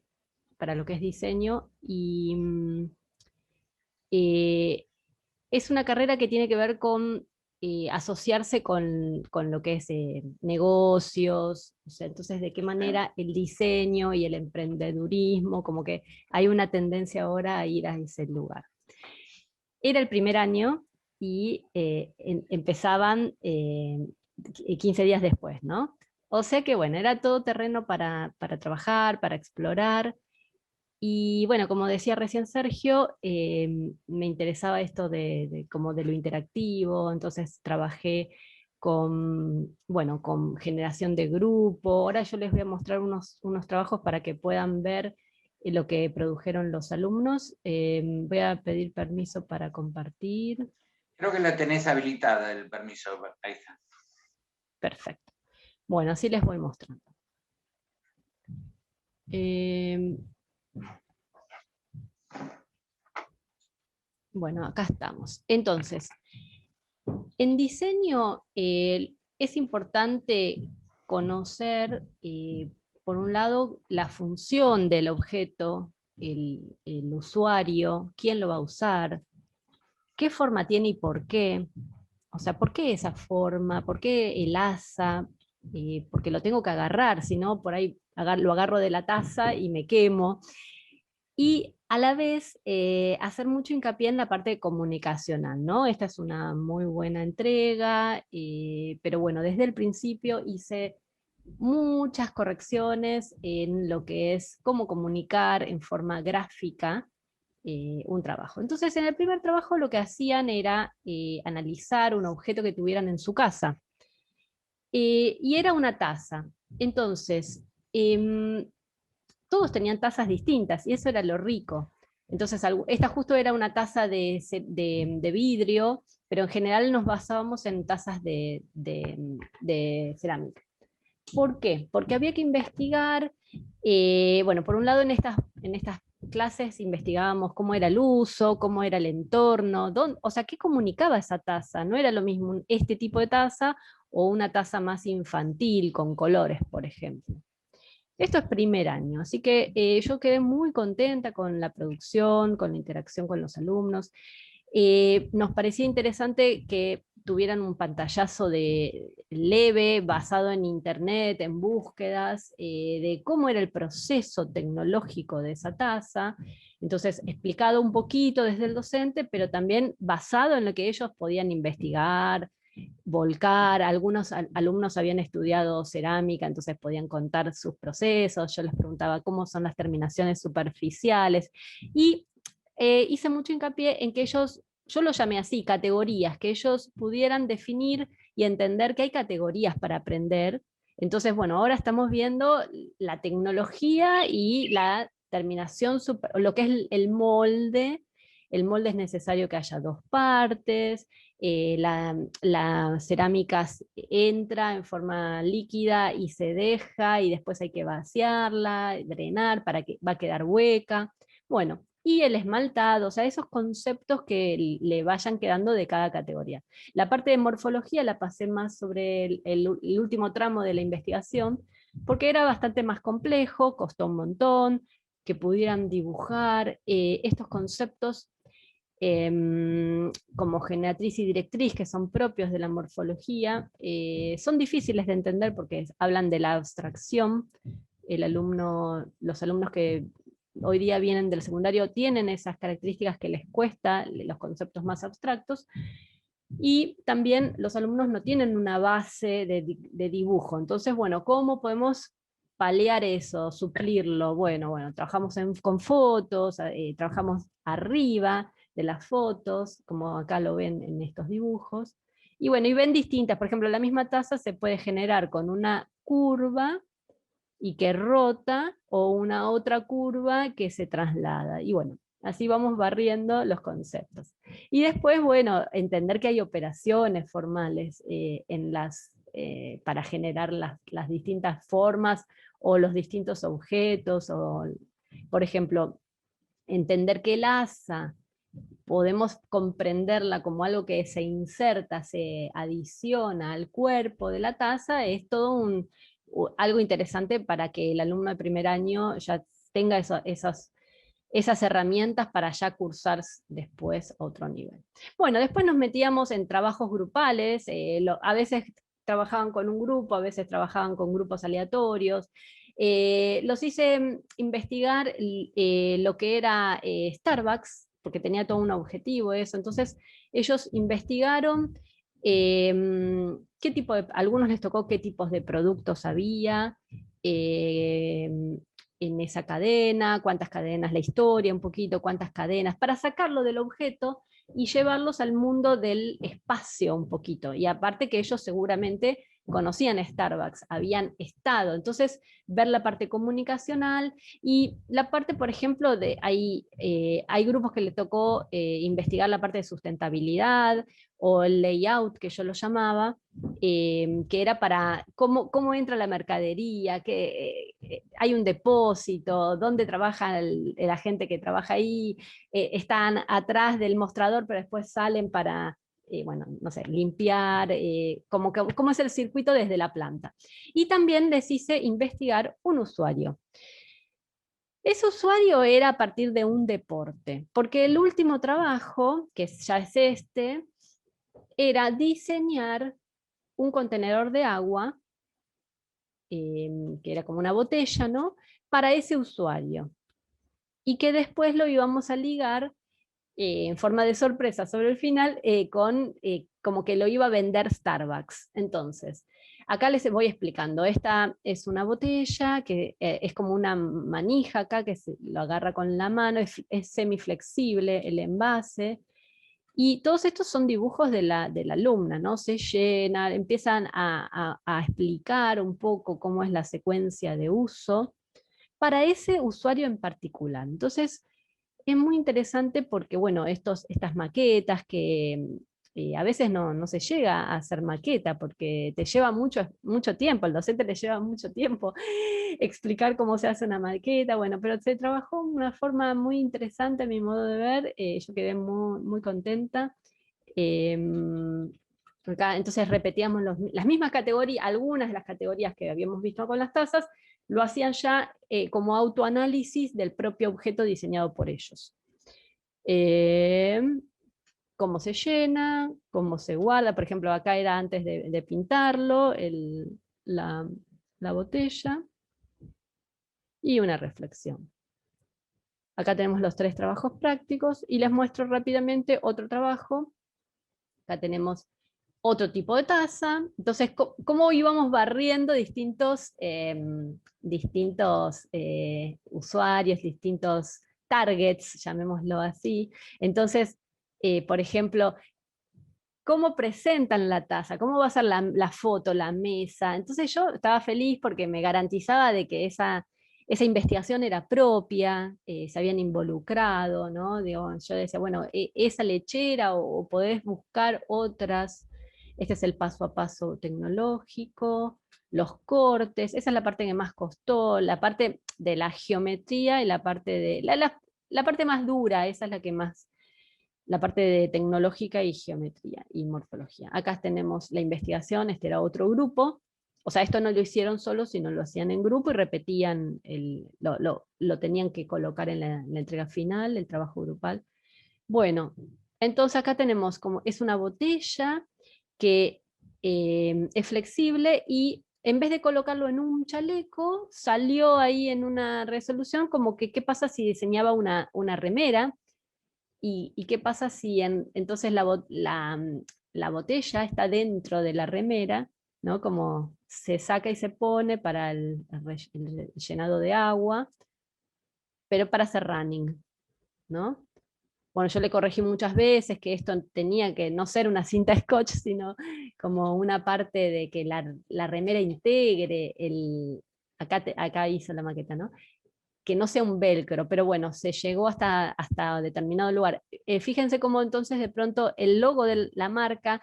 para lo que es diseño, y es una carrera que tiene que ver con asociarse con lo que es negocios, o sea, entonces de qué manera el diseño y el emprendedurismo, como que hay una tendencia ahora a ir a ese lugar. Era el primer año y empezaban 15 días después, ¿no? O sea que bueno, era todo terreno para trabajar, para explorar. Y bueno, como decía recién Sergio, me interesaba esto como de lo interactivo, entonces trabajé bueno, con generación de grupo. Ahora yo les voy a mostrar unos trabajos para que puedan ver lo que produjeron los alumnos. Voy a pedir permiso para compartir. Creo que la tenés habilitada, el permiso. Ahí está. Perfecto. Bueno, así les voy mostrando. Bueno, acá estamos. Entonces, en diseño es importante conocer, por un lado, la función del objeto, el usuario, quién lo va a usar, qué forma tiene y por qué. O sea, ¿por qué esa forma? ¿Por qué el asa? Porque lo tengo que agarrar, si no, por ahí lo agarro de la taza y me quemo. Y a la vez hacer mucho hincapié en la parte comunicacional, ¿no? Esta es una muy buena entrega, pero bueno, desde el principio hice muchas correcciones en lo que es cómo comunicar en forma gráfica un trabajo. Entonces, en el primer trabajo lo que hacían era analizar un objeto que tuvieran en su casa. Y era una taza. Entonces, todos tenían tazas distintas, y eso era lo rico. Entonces, esta justo era una taza de vidrio, pero en general nos basábamos en tazas de cerámica. ¿Por qué? Porque había que investigar, bueno, por un lado en estas clases investigábamos cómo era el uso, cómo era el entorno, o sea, qué comunicaba esa taza. No era lo mismo este tipo de taza o una taza más infantil, con colores, por ejemplo. Esto es primer año, así que yo quedé muy contenta con la producción, con la interacción con los alumnos. Nos parecía interesante que tuvieran un pantallazo leve, basado en internet, en búsquedas, de cómo era el proceso tecnológico de esa taza. Entonces, explicado un poquito desde el docente, pero también basado en lo que ellos podían investigar, volcar. Algunos alumnos habían estudiado cerámica, entonces podían contar sus procesos. Yo les preguntaba cómo son las terminaciones superficiales, y hice mucho hincapié en que ellos, yo lo llamé así, categorías, que ellos pudieran definir y entender que hay categorías para aprender. Entonces, bueno, ahora estamos viendo la tecnología y la terminación, lo que es el molde. El molde es necesario que haya dos partes, la cerámica entra en forma líquida y se deja, y después hay que vaciarla, drenar, para que va a quedar hueca. Bueno, y el esmaltado, o sea, esos conceptos que le vayan quedando de cada categoría. La parte de morfología la pasé más sobre el último tramo de la investigación, porque era bastante más complejo, costó un montón, que pudieran dibujar estos conceptos. como generatriz y directriz, que son propios de la morfología, son difíciles de entender porque hablan de la abstracción. Los alumnos que hoy día vienen del secundario tienen esas características que les cuesta los conceptos más abstractos, y también los alumnos no tienen una base de dibujo. Entonces, bueno, ¿cómo podemos paliar eso, suplirlo? Bueno, trabajamos con fotos, trabajamos arriba de las fotos, como acá lo ven en estos dibujos, y bueno, y ven distintas, por ejemplo, la misma taza se puede generar con una curva y que rota, o una otra curva que se traslada, y bueno, así vamos barriendo los conceptos. Y después, bueno, entender que hay operaciones formales para generar las distintas formas o los distintos objetos, o, por ejemplo, entender que el asa podemos comprenderla como algo que se inserta, se adiciona al cuerpo de la taza, es todo algo interesante para que el alumno de primer año ya tenga esas herramientas para ya cursar después otro nivel. Bueno, después nos metíamos en trabajos grupales, a veces trabajaban con un grupo, a veces trabajaban con grupos aleatorios. Los hice investigar lo que era Starbucks, porque tenía todo un objetivo eso. Entonces ellos investigaron algunos les tocó qué tipos de productos había en esa cadena, cuántas cadenas, la historia un poquito, cuántas cadenas, para sacarlo del objeto y llevarlos al mundo del espacio un poquito. Y aparte que ellos seguramente conocían Starbucks, habían estado, entonces ver la parte comunicacional y la parte, por ejemplo, hay grupos que le tocó investigar la parte de sustentabilidad o el layout, que yo lo llamaba, que era para cómo entra la mercadería, que hay un depósito, dónde trabaja la gente que trabaja ahí, están atrás del mostrador, pero después salen para bueno, no sé, limpiar, cómo es el circuito desde la planta. Y también les hice investigar un usuario. Ese usuario era a partir de un deporte, porque el último trabajo, que ya es este, era diseñar un contenedor de agua, que era como una botella, ¿no?, para ese usuario. Y que después lo íbamos a ligar en forma de sorpresa sobre el final, como que lo iba a vender Starbucks. Entonces, acá les voy explicando. Esta es una botella que es como una manija acá, que lo agarra con la mano, es semiflexible el envase. Y todos estos son dibujos de la alumna, ¿no? Se llenan, empiezan a explicar un poco cómo es la secuencia de uso para ese usuario en particular. Entonces, es muy interesante porque, bueno, estas maquetas que a veces no se llega a hacer maqueta porque te lleva mucho tiempo, el docente le lleva mucho tiempo explicar cómo se hace una maqueta, bueno, pero se trabajó de una forma muy interesante a mi modo de ver, yo quedé muy, muy contenta. Acá, entonces repetíamos las mismas categorías, algunas de las categorías que habíamos visto con las tazas, lo hacían ya como autoanálisis del propio objeto diseñado por ellos. Cómo se llena, cómo se guarda, por ejemplo, acá era antes de pintarlo, la botella, y una reflexión. Acá tenemos los 3 trabajos prácticos, y les muestro rápidamente otro trabajo. Acá tenemos otro tipo de taza. Entonces, ¿cómo íbamos barriendo distintos usuarios, distintos targets, llamémoslo así? Entonces, por ejemplo, ¿cómo presentan la taza? ¿Cómo va a ser la foto, la mesa? Entonces yo estaba feliz porque me garantizaba de que esa investigación era propia, se habían involucrado, ¿no? Digo, yo decía, bueno, esa lechera o podés buscar otras. Este es el paso a paso tecnológico, los cortes, esa es la parte que más costó, la parte de la geometría y la parte de la parte más dura, esa es la que más, la parte de tecnológica y geometría y morfología. Acá tenemos la investigación, este era otro grupo, o sea, esto no lo hicieron solo, sino lo hacían en grupo y repetían, lo tenían que colocar en la entrega final, el trabajo grupal. Bueno, entonces acá tenemos como, es una botella que es flexible y en vez de colocarlo en un chaleco, salió ahí en una resolución como que qué pasa si diseñaba una remera y qué pasa si entonces la botella está dentro de la remera, ¿no? Como se saca y se pone para el llenado de agua, pero para hacer running, ¿no? Bueno, yo le corregí muchas veces que esto tenía que no ser una cinta scotch, sino como una parte de que la remera integre acá hizo la maqueta, ¿no? Que no sea un velcro, pero bueno, se llegó hasta determinado lugar. Fíjense cómo entonces de pronto el logo de la marca,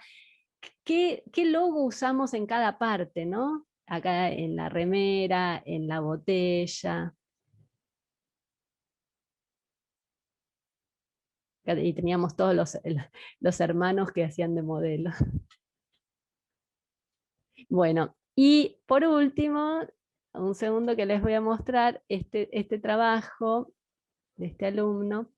¿qué logo usamos en cada parte, ¿no? Acá en la remera, en la botella. Y teníamos todos los hermanos que hacían de modelo. Bueno, y por último, un segundo que les voy a mostrar este trabajo de este alumno.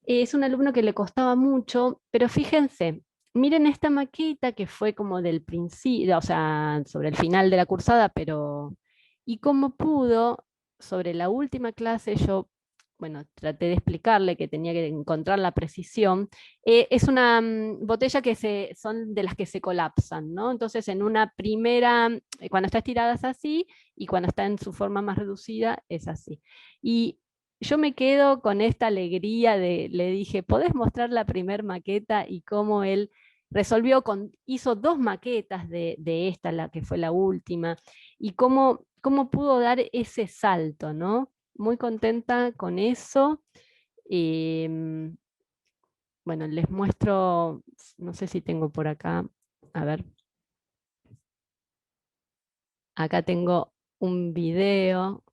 Es un alumno que le costaba mucho, pero fíjense, miren esta maqueta que fue como del principio, o sea, sobre el final de la cursada, pero y cómo pudo, sobre la última clase yo, bueno, traté de explicarle que tenía que encontrar la precisión. Es una botella que son de las que se colapsan, ¿no? Entonces en una primera, cuando está estirada es así, y cuando está en su forma más reducida es así. Y yo me quedo con esta alegría le dije, ¿podés mostrar la primer maqueta? Y cómo él resolvió, hizo 2 maquetas de esta, la que fue la última, y cómo pudo dar ese salto, ¿no? Muy contenta con eso. Bueno, les muestro, no sé si tengo por acá, a ver. Acá tengo un video.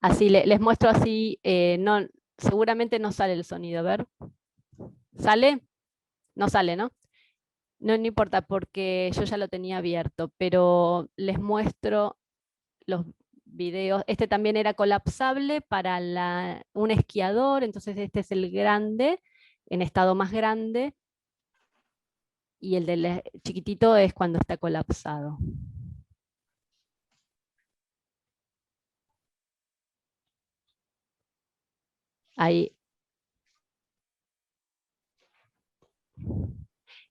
Así les muestro así, no, seguramente no sale el sonido, a ver. ¿Sale? No sale, ¿no? No, no importa porque yo ya lo tenía abierto, pero les muestro los videos. Este también era colapsable para un esquiador, entonces este es el grande, en estado más grande, y el del chiquitito es cuando está colapsado. Ahí.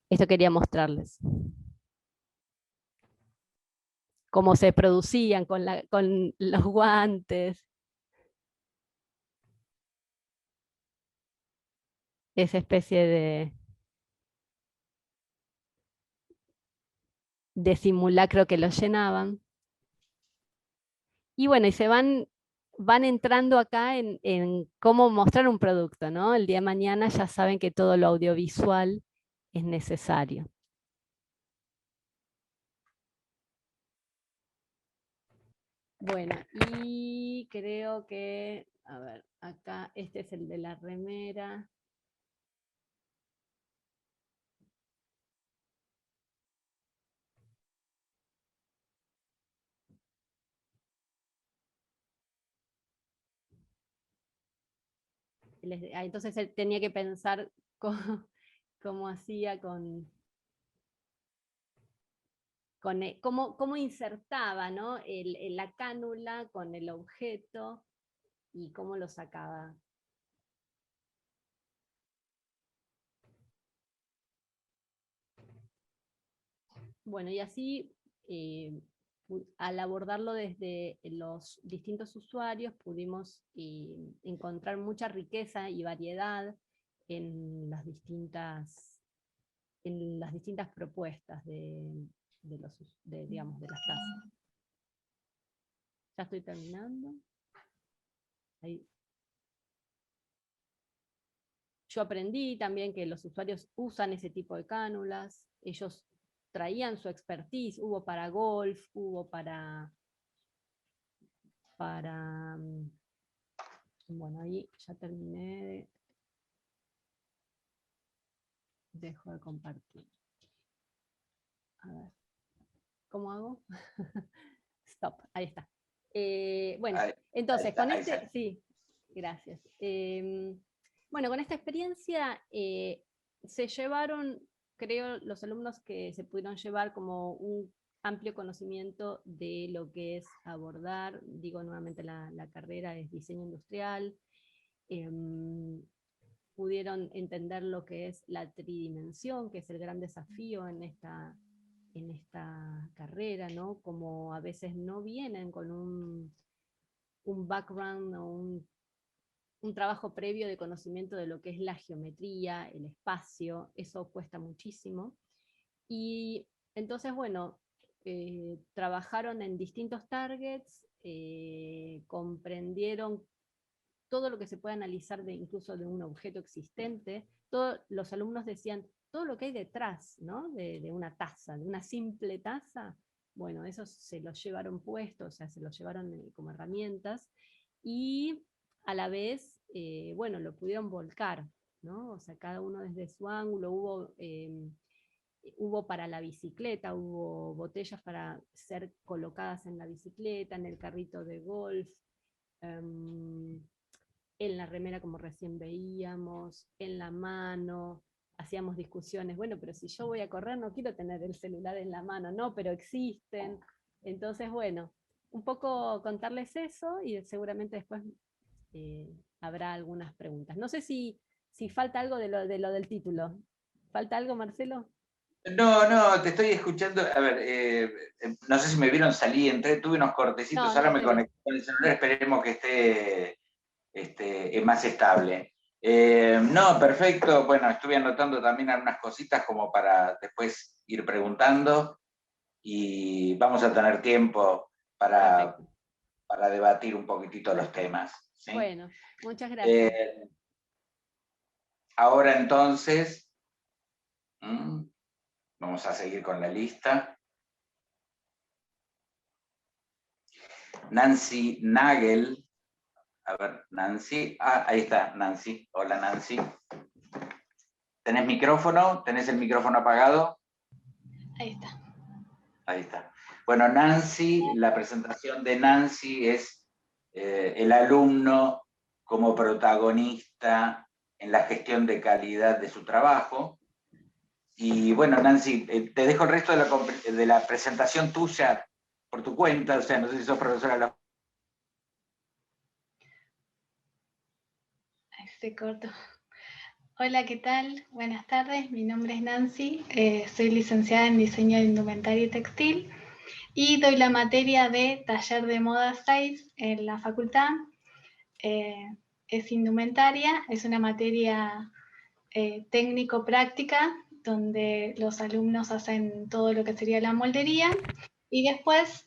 Esto quería mostrarles. Cómo se producían con los guantes. Esa especie de simulacro que los llenaban. Y bueno, y se van entrando acá en cómo mostrar un producto, ¿no? El día de mañana ya saben que todo lo audiovisual es necesario. Bueno, y creo que, a ver, acá este es el de la remera. Entonces él tenía que pensar cómo hacía cómo insertaba, ¿no? La cánula con el objeto y cómo lo sacaba. Bueno, y así, al abordarlo desde los distintos usuarios, pudimos encontrar mucha riqueza y variedad en las distintas propuestas digamos, de las tasas. Ya estoy terminando. Ahí. Yo aprendí también que los usuarios usan ese tipo de cánulas, ellos traían su expertise, hubo para golf, hubo para bueno, ahí ya terminé, dejo de compartir. A ver, ¿cómo hago? Stop, ahí está. Bueno, entonces, con este, sí, Gracias. Bueno, con esta experiencia se llevaron, creo, los alumnos que se pudieron llevar como un amplio conocimiento de lo que es abordar, digo nuevamente la carrera es diseño industrial, pudieron entender lo que es la tridimensión, que es el gran desafío en esta carrera, ¿no? Como a veces no vienen con un background o un trabajo previo de conocimiento de lo que es la geometría, el espacio, eso cuesta muchísimo. Y entonces, bueno, trabajaron en distintos targets, comprendieron todo lo que se puede analizar incluso de un objeto existente. Todos los alumnos decían, todo lo que hay detrás, ¿no? de una taza, de una simple taza, bueno, eso se lo llevaron puesto, o sea, se lo llevaron como herramientas, y a la vez, bueno, lo pudieron volcar, ¿no? O sea, cada uno desde su ángulo, hubo para la bicicleta, hubo botellas para ser colocadas en la bicicleta, en el carrito de golf, en la remera como recién veíamos, en la mano, hacíamos discusiones, bueno, pero si yo voy a correr no quiero tener el celular en la mano, no, pero existen. Entonces, bueno, un poco contarles eso y seguramente después habrá algunas preguntas. No sé si falta algo de lo del título. ¿Falta algo, Marcelo? No, te estoy escuchando. A ver, no sé si me vieron salir, entré, tuve unos cortecitos, ahora me conecté con el celular, esperemos que esté más estable. No, perfecto. Bueno, estuve anotando también algunas cositas como para después ir preguntando y vamos a tener tiempo para debatir un poquitito los temas. ¿Sí? Bueno, muchas gracias. Ahora entonces, vamos a seguir con la lista. Nancy Nagel. A ver, Nancy. Ah, ahí está, Nancy. Hola, Nancy. ¿Tenés micrófono? ¿Tenés el micrófono apagado? Ahí está. Ahí está. Bueno, Nancy, la presentación de Nancy es el alumno como protagonista en la gestión de calidad de su trabajo. Y bueno, Nancy, te dejo el resto de la presentación tuya por tu cuenta, o sea, no sé si sos profesora de la... Se cortó. Hola, ¿qué tal? Buenas tardes, mi nombre es Nancy, soy licenciada en Diseño de Indumentaria y Textil y doy la materia de Taller de Moda 6 en la facultad. Es indumentaria, es una materia técnico-práctica donde los alumnos hacen todo lo que sería la moldería y después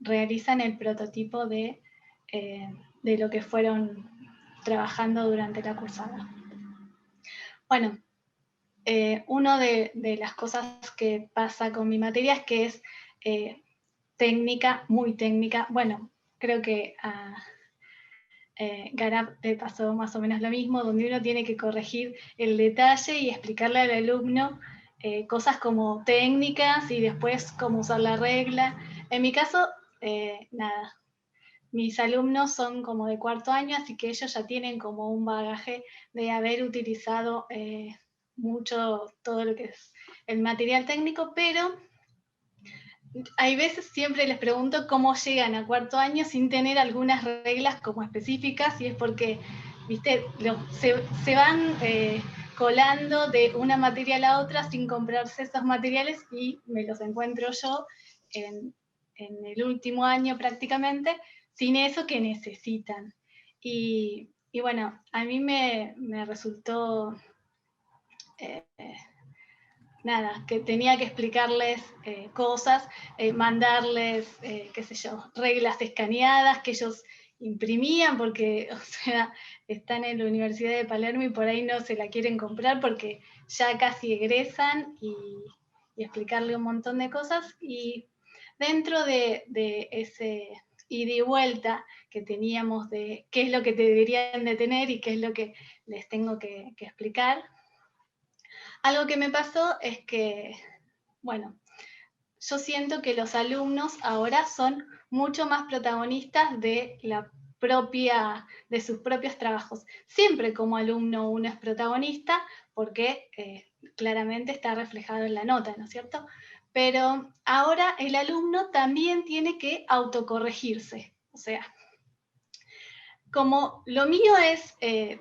realizan el prototipo de lo que fueron trabajando durante la cursada. Bueno, una de las cosas que pasa con mi materia es que es técnica, muy técnica. Bueno, creo que a Garab le pasó más o menos lo mismo, donde uno tiene que corregir el detalle y explicarle al alumno cosas como técnicas y después cómo usar la regla. En mi caso, nada. Mis alumnos son como de cuarto año, así que ellos ya tienen como un bagaje de haber utilizado mucho todo lo que es el material técnico, pero hay veces siempre les pregunto cómo llegan a cuarto año sin tener algunas reglas como específicas, y es porque, viste, se van colando de una materia a la otra sin comprarse esos materiales y me los encuentro yo en el último año prácticamente, sin eso que necesitan. Y bueno, a mí me resultó nada, que tenía que explicarles cosas, mandarles, qué sé yo, reglas escaneadas que ellos imprimían porque, o sea, están en la Universidad de Palermo y por ahí no se la quieren comprar porque ya casi egresan y explicarle un montón de cosas. Y dentro de ese ida y vuelta que teníamos de qué es lo que deberían de tener y qué es lo que les tengo que explicar, algo que me pasó es que, bueno, yo siento que los alumnos ahora son mucho más protagonistas de sus propios trabajos. Siempre como alumno uno es protagonista porque claramente está reflejado en la nota, ¿no es cierto? Pero ahora el alumno también tiene que autocorregirse, o sea, como lo mío es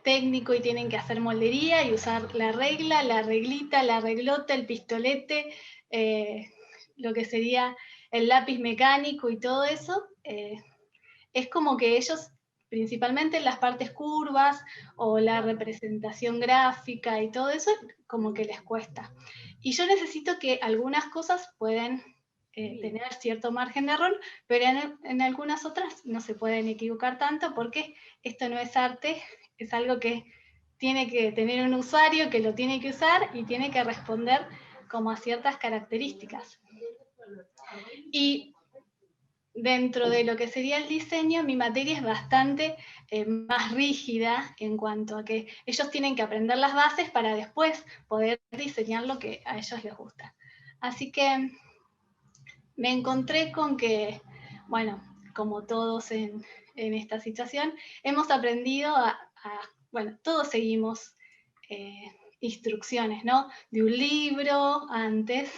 técnico y tienen que hacer moldería y usar la regla, la reglita, la reglota, el pistolete, lo que sería el lápiz mecánico y todo eso, es como que ellos, principalmente en las partes curvas o la representación gráfica y todo eso, como que les cuesta. Y yo necesito que algunas cosas pueden tener cierto margen de error, pero en algunas otras no se pueden equivocar tanto porque esto no es arte, es algo que tiene que tener un usuario que lo tiene que usar y tiene que responder como a ciertas características. Y dentro de lo que sería el diseño, mi materia es bastante más rígida en cuanto a que ellos tienen que aprender las bases para después poder diseñar lo que a ellos les gusta. Así que me encontré con que, bueno, como todos en esta situación, hemos aprendido bueno, todos seguimos instrucciones, ¿no? De un libro antes,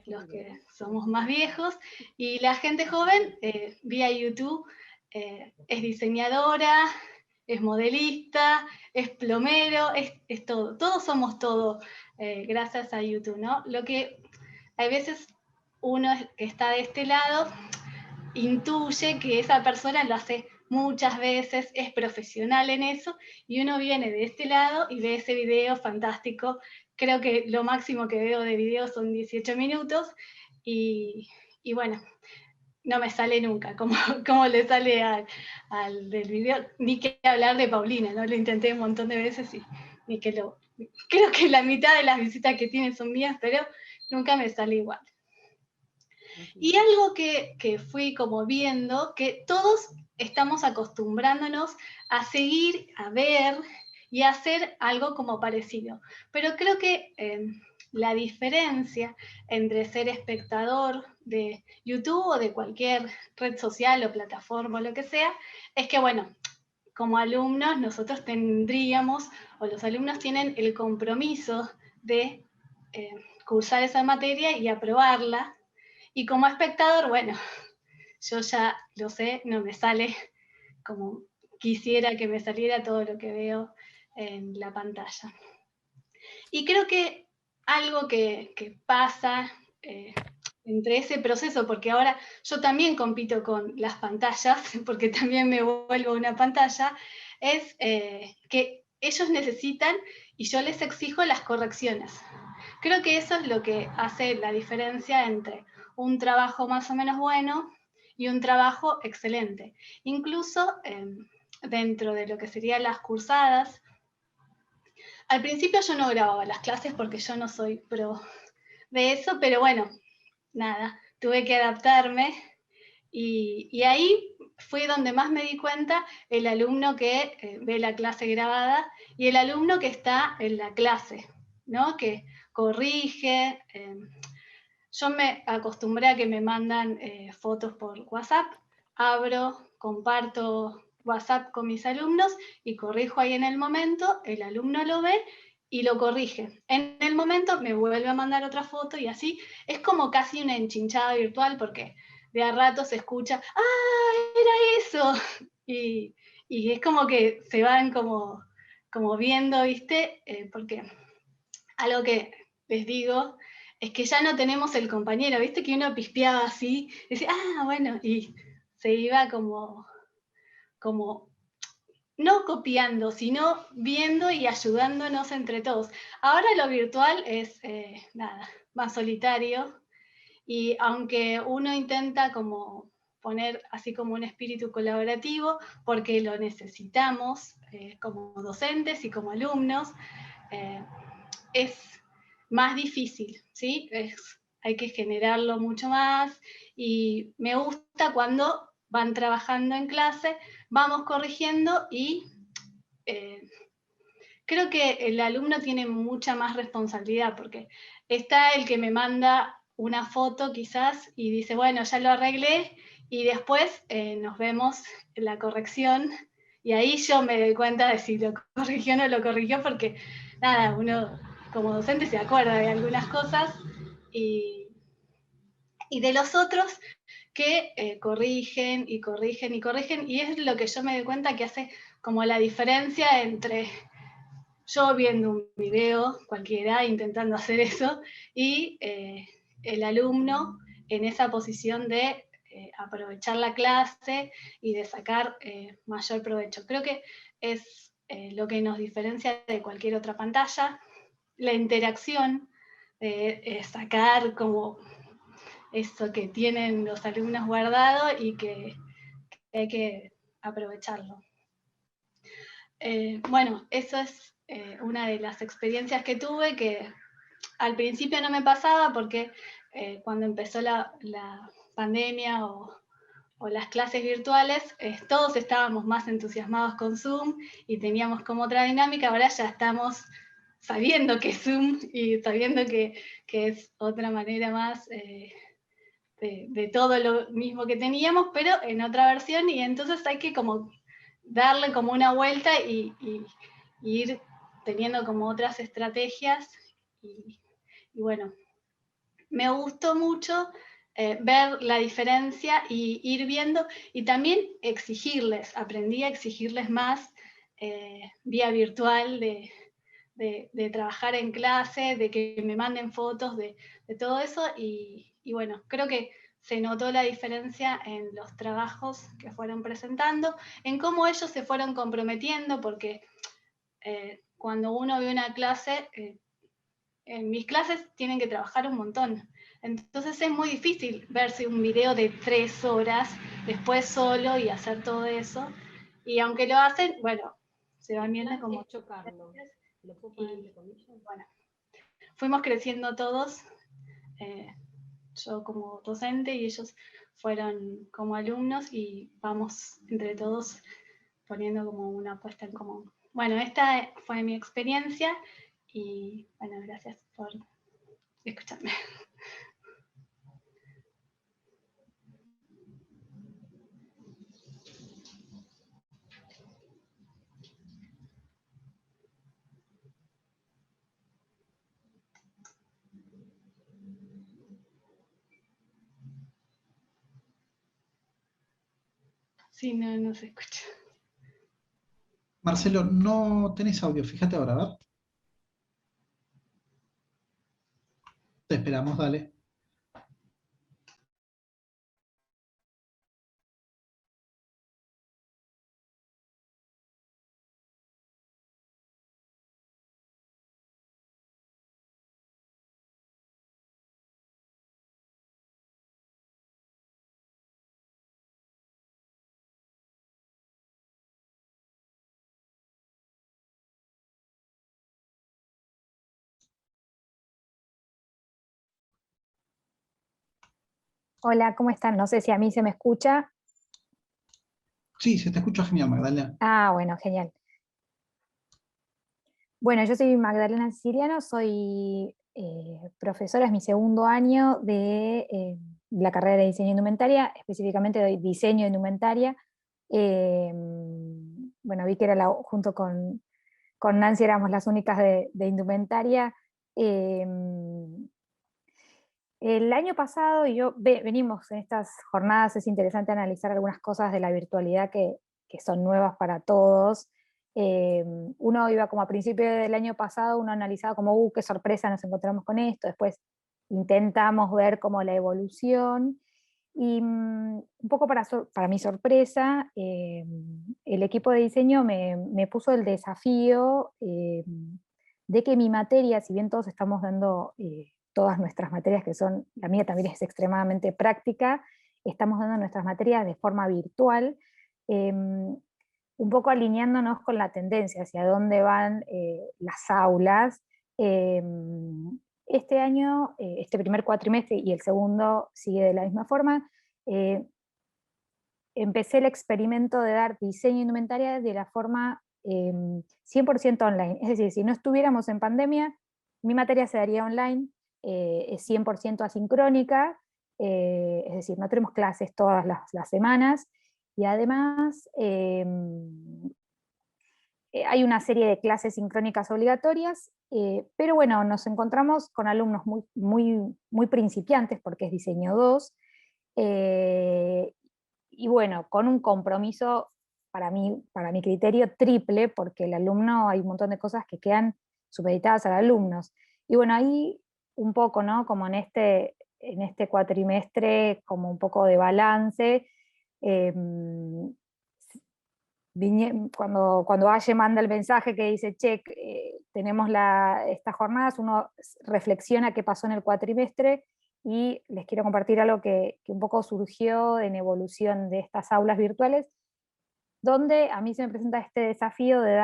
los que somos más viejos, y la gente joven, vía YouTube, es diseñadora, es modelista, es plomero, es todo. Todos somos todo gracias a YouTube, ¿no? Lo que hay veces uno que está de este lado intuye que esa persona lo hace muchas veces, es profesional en eso, y uno viene de este lado y ve ese video fantástico. Creo que lo máximo que veo de video son 18 minutos, y bueno, no me sale nunca, como le sale al del video, ni que hablar de Paulina, ¿no? Lo intenté un montón de veces y ni que lo... Creo que la mitad de las visitas que tiene son mías, pero nunca me sale igual. Y algo que fui como viendo, que todos estamos acostumbrándonos a seguir, a ver y a hacer algo como parecido. Pero creo que la diferencia entre ser espectador de YouTube o de cualquier red social o plataforma o lo que sea, es que, bueno, como alumnos nosotros tendríamos, o los alumnos tienen el compromiso de cursar esa materia y aprobarla. Y como espectador, bueno, yo ya lo sé, no me sale como quisiera que me saliera todo lo que veo en la pantalla. Y creo que algo que pasa entre ese proceso, porque ahora yo también compito con las pantallas, porque también me vuelvo una pantalla, es que ellos necesitan y yo les exijo las correcciones. Creo que eso es lo que hace la diferencia entre un trabajo más o menos bueno y un trabajo excelente. Incluso dentro de lo que serían las cursadas, al principio yo no grababa las clases porque yo no soy pro de eso, pero bueno, nada, tuve que adaptarme y ahí fue donde más me di cuenta el alumno que ve la clase grabada y el alumno que está en la clase, ¿no? Que corrige. Yo me acostumbré a que me mandan fotos por WhatsApp, abro, comparto WhatsApp con mis alumnos y corrijo ahí en el momento, el alumno lo ve y lo corrige. En el momento me vuelve a mandar otra foto y así es como casi una enchinchada virtual porque de a rato se escucha, ¡ah, era eso! Y es como que se van como viendo, ¿viste? Porque algo que les digo es que ya no tenemos el compañero, ¿viste? Que uno pispeaba así, y decía, ah, bueno, y se iba como no copiando, sino viendo y ayudándonos entre todos. Ahora lo virtual es, nada, más solitario, y aunque uno intenta como poner así como un espíritu colaborativo, porque lo necesitamos como docentes y como alumnos, es más difícil, ¿sí? Hay que generarlo mucho más y me gusta cuando van trabajando en clase, vamos corrigiendo y creo que el alumno tiene mucha más responsabilidad porque está el que me manda una foto quizás y dice, bueno, ya lo arreglé Y después nos vemos en la corrección, y ahí yo me doy cuenta de si lo corrigió o no lo corrigió, porque nada, uno como docente se acuerda de algunas cosas, y de los otros que corrigen y corrigen y corrigen, y es lo que yo me doy cuenta que hace como la diferencia entre yo viendo un video cualquiera intentando hacer eso, y el alumno en esa posición de aprovechar la clase y de sacar mayor provecho. Creo que es lo que nos diferencia de cualquier otra pantalla, la interacción, sacar como eso que tienen los alumnos guardado y que hay que aprovecharlo. Bueno, eso es una de las experiencias que tuve, que al principio no me pasaba porque cuando empezó la pandemia o las clases virtuales, todos estábamos más entusiasmados con Zoom y teníamos como otra dinámica. Ahora ya estamos sabiendo que es Zoom y sabiendo que es otra manera más de todo lo mismo que teníamos, pero en otra versión, y entonces hay que como darle como una vuelta y ir teniendo como otras estrategias, y bueno, me gustó mucho ver la diferencia y ir viendo, y también exigirles, aprendí a exigirles más vía virtual, de trabajar en clase, de que me manden fotos de todo eso, y bueno, creo que se notó la diferencia en los trabajos que fueron presentando, en cómo ellos se fueron comprometiendo, porque cuando uno ve una clase, en mis clases tienen que trabajar un montón. Entonces es muy difícil verse un video de 3 horas después solo y hacer todo eso. Y aunque lo hacen, bueno, se van viendo como... chocarlo. ¿Lo puedo poner entre comillas? Bueno, fuimos creciendo todos, yo como docente y ellos fueron como alumnos, y vamos entre todos poniendo como una apuesta en común. Bueno, esta fue mi experiencia, y bueno, gracias por escucharme. Sí, no se escucha. Marcelo, no tenés audio, fíjate ahora, ¿verdad? Te esperamos, dale. Hola, ¿cómo están? No sé si a mí se me escucha. Sí, se te escucha genial, Magdalena. Ah, bueno, genial. Bueno, yo soy Magdalena Siciliano, soy profesora, es mi segundo año de la carrera de diseño de indumentaria, específicamente de diseño de indumentaria. Bueno, vi que era junto con Nancy éramos las únicas de indumentaria. El año pasado, venimos en estas jornadas, es interesante analizar algunas cosas de la virtualidad que son nuevas para todos. Uno iba como a principio del año pasado, uno analizaba como, qué sorpresa nos encontramos con esto, después intentamos ver como la evolución, y un poco para mi sorpresa, el equipo de diseño me puso el desafío de que mi materia, si bien todos estamos dando todas nuestras materias, que son, la mía también es extremadamente práctica, estamos dando nuestras materias de forma virtual, un poco alineándonos con la tendencia hacia dónde van las aulas. Este año, este primer cuatrimestre y el segundo sigue de la misma forma. Empecé el experimento de dar diseño de indumentaria de la forma 100% online. Es decir, si no estuviéramos en pandemia, mi materia se daría online, es 100% asincrónica, es decir, no tenemos clases todas las semanas, y además hay una serie de clases sincrónicas obligatorias, pero bueno, nos encontramos con alumnos muy principiantes, porque es diseño 2, y bueno, con un compromiso para mi criterio triple, porque el alumno, hay un montón de cosas que quedan supeditadas al alumno. Y bueno, ahí un poco, ¿no? Como en este cuatrimestre, como un poco de balance, cuando Aye manda el mensaje que dice, che, tenemos estas jornadas, uno reflexiona qué pasó en el cuatrimestre, y les quiero compartir algo que un poco surgió en evolución de estas aulas virtuales, donde a mí se me presenta este desafío de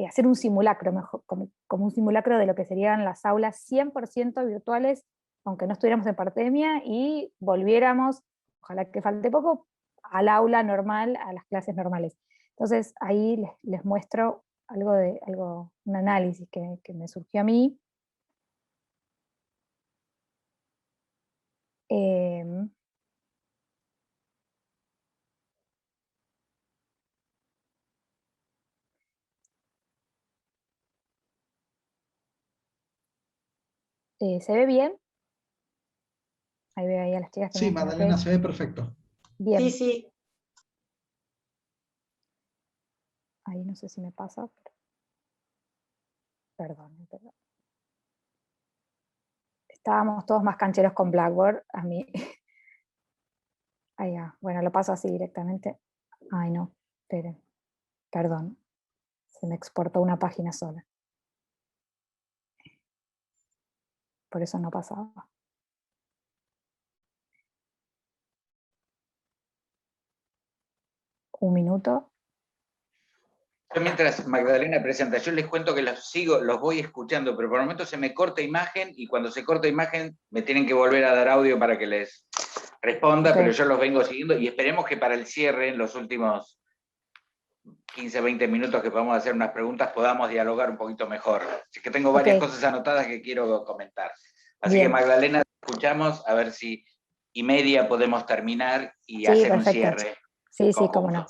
hacer un simulacro, como un simulacro de lo que serían las aulas 100% virtuales, aunque no estuviéramos en pandemia, y volviéramos, ojalá que falte poco, al aula normal, a las clases normales. Entonces ahí les muestro un análisis que me surgió a mí. ¿Se ve bien? Ahí veo ahí a las chicas que Sí, me hacen Magdalena, ok. se ve perfecto. Bien. Sí, sí. Ahí no sé si me pasa, pero perdón. Estábamos todos más cancheros con Blackboard, a mí. Ahí ya. Bueno, lo paso así directamente. Ay, no, esperen. Perdón. Se me exportó una página sola. Por eso no pasaba. Un minuto. Yo mientras Magdalena presenta, yo les cuento que los voy escuchando, pero por el momento se me corta imagen, y cuando se corta imagen me tienen que volver a dar audio para que les responda, Okay. pero yo los vengo siguiendo, y esperemos que para el cierre, en los últimos 15, 20 minutos que podamos hacer unas preguntas, podamos dialogar un poquito mejor. Así que tengo varias cosas anotadas que quiero comentar. Así que Magdalena, escuchamos, a ver si y media podemos terminar y hacer perfecto. un cierre. Sí, cómo no.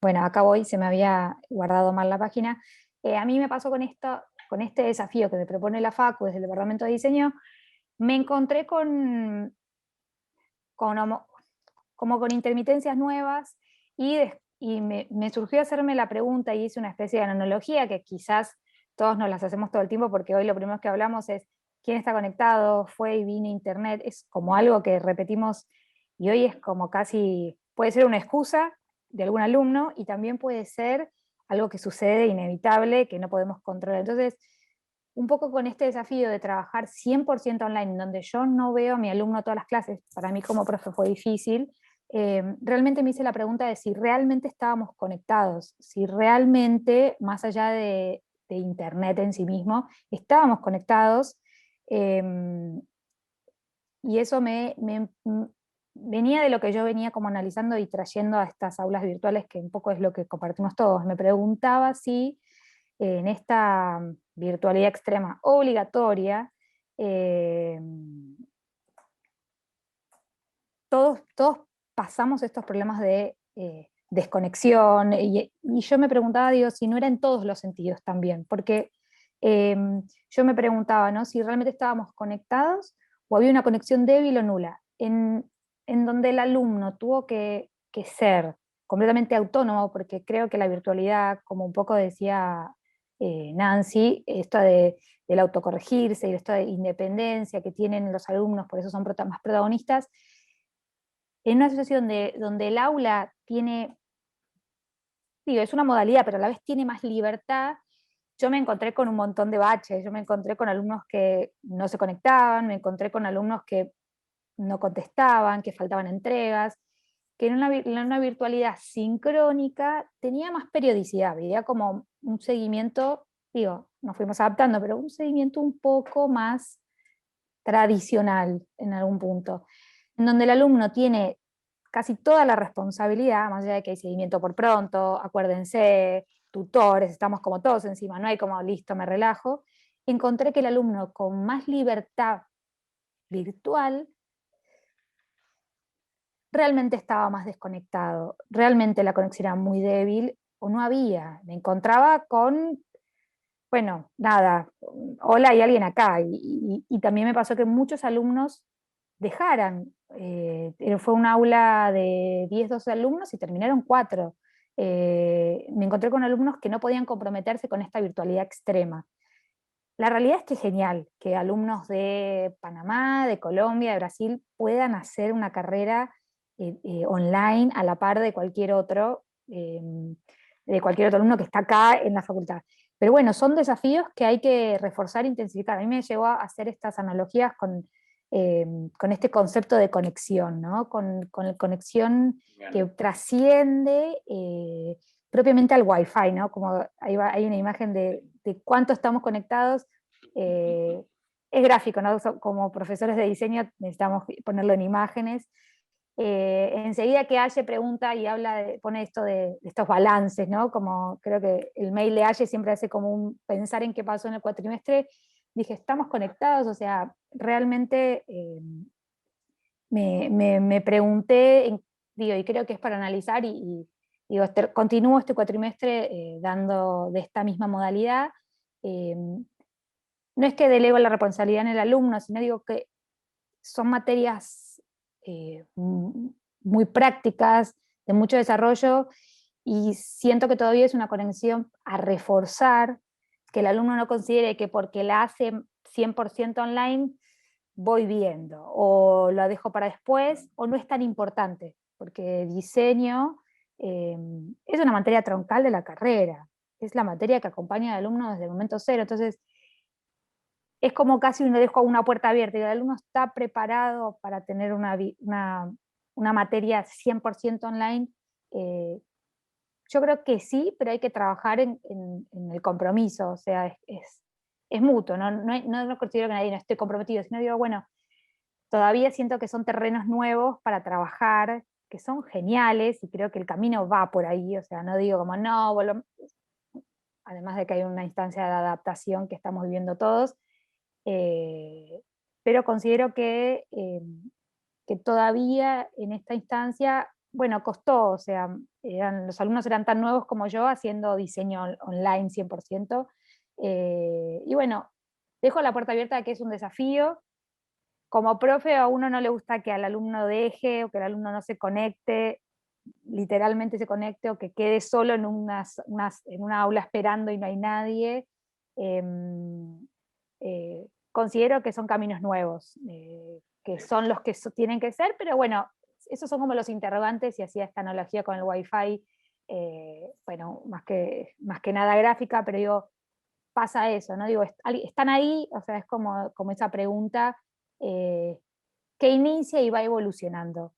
Bueno, acá voy, se me había guardado mal la página. A mí me pasó con este desafío que me propone la Facu desde el Departamento de Diseño, me encontré como con intermitencias nuevas, y me surgió hacerme la pregunta, y hice una especie de analogía que quizás todos nos las hacemos todo el tiempo, porque hoy lo primero que hablamos es quién está conectado, fue y vino internet, es como algo que repetimos, y hoy es como casi, puede ser una excusa de algún alumno, y también puede ser algo que sucede inevitable, que no podemos controlar. Entonces, un poco con este desafío de trabajar 100% online, donde yo no veo a mi alumno todas las clases, para mí como profe fue difícil, realmente me hice la pregunta de si realmente estábamos conectados, si realmente, más allá de internet en sí mismo, estábamos conectados, y eso venía de lo que yo venía como analizando y trayendo a estas aulas virtuales, que un poco es lo que compartimos todos. Me preguntaba si en esta virtualidad extrema obligatoria, todos pasamos estos problemas de desconexión, y yo me preguntaba, digo, si no era en todos los sentidos también, porque yo me preguntaba, ¿no?, si realmente estábamos conectados o había una conexión débil o nula, en donde el alumno tuvo que ser completamente autónomo, porque creo que la virtualidad, como un poco decía Nancy, esto del autocorregirse y esto de independencia que tienen los alumnos, por eso son más protagonistas, en una situación donde el aula tiene, digo, es una modalidad, pero a la vez tiene más libertad. Yo me encontré con un montón de baches, yo me encontré con alumnos que no se conectaban, me encontré con alumnos que no contestaban, que faltaban entregas, que en una virtualidad sincrónica tenía más periodicidad, veía como un seguimiento, digo, nos fuimos adaptando, pero un seguimiento un poco más tradicional en algún punto, en donde el alumno tiene casi toda la responsabilidad, más allá de que hay seguimiento por pronto, acuérdense, tutores, estamos como todos encima, no hay como listo, me relajo. Encontré que el alumno con más libertad virtual, realmente estaba más desconectado, realmente la conexión era muy débil o no había. Me encontraba con, bueno, nada, hola, hay alguien acá. Y también me pasó que muchos alumnos dejaran. Fue un aula de 10, 12 alumnos y terminaron 4. Me encontré con alumnos que no podían comprometerse con esta virtualidad extrema. La realidad es que es genial que alumnos de Panamá, de Colombia, de Brasil puedan hacer una carrera online a la par de cualquier otro alumno que está acá en la facultad. Pero bueno, son desafíos que hay que reforzar e intensificar. A mí me llevó a hacer estas analogías con este concepto de conexión, ¿no? Con conexión que trasciende propiamente al Wi-Fi, ¿no? Como hay una imagen de cuánto estamos conectados. Es gráfico, ¿no? Como profesores de diseño necesitamos ponerlo en imágenes. Enseguida que Aye pregunta y pone esto de estos balances, ¿no? Como creo que el mail de Aye siempre hace como un pensar en qué pasó en el cuatrimestre. Dije, estamos conectados, o sea, realmente me pregunté, digo, y creo que es para analizar, y digo, continúo este cuatrimestre dando de esta misma modalidad. No es que delego la responsabilidad en el alumno, sino digo que son materias muy prácticas, de mucho desarrollo, y siento que todavía es una conexión a reforzar, que el alumno no considere que porque la hace 100% online voy viendo, o lo dejo para después, o no es tan importante, porque diseño es una materia troncal de la carrera, es la materia que acompaña al alumno desde el momento cero. Entonces es como casi uno dejo una puerta abierta, y el alumno está preparado para tener una materia 100% online. Yo creo que sí, pero hay que trabajar en el compromiso, o sea, es mutuo, no considero que nadie no esté comprometido, sino digo, bueno, todavía siento que son terrenos nuevos para trabajar, que son geniales, y creo que el camino va por ahí, o sea, no digo como, no, además de que hay una instancia de adaptación que estamos viviendo todos, pero considero que todavía en esta instancia, bueno, costó, o sea, los alumnos eran tan nuevos como yo haciendo diseño online 100%, y bueno, dejo la puerta abierta de que es un desafío. Como profe, a uno no le gusta que al alumno deje, o que el alumno no se conecte, literalmente se conecte, o que quede solo en una aula esperando y no hay nadie. Considero que son caminos nuevos, que son los que tienen que ser, pero bueno, esos son como los interrogantes, y hacía esta analogía con el Wi-Fi, bueno, más que nada gráfica, pero digo, pasa eso, ¿no? Digo, están ahí, o sea, es como esa pregunta que inicia y va evolucionando.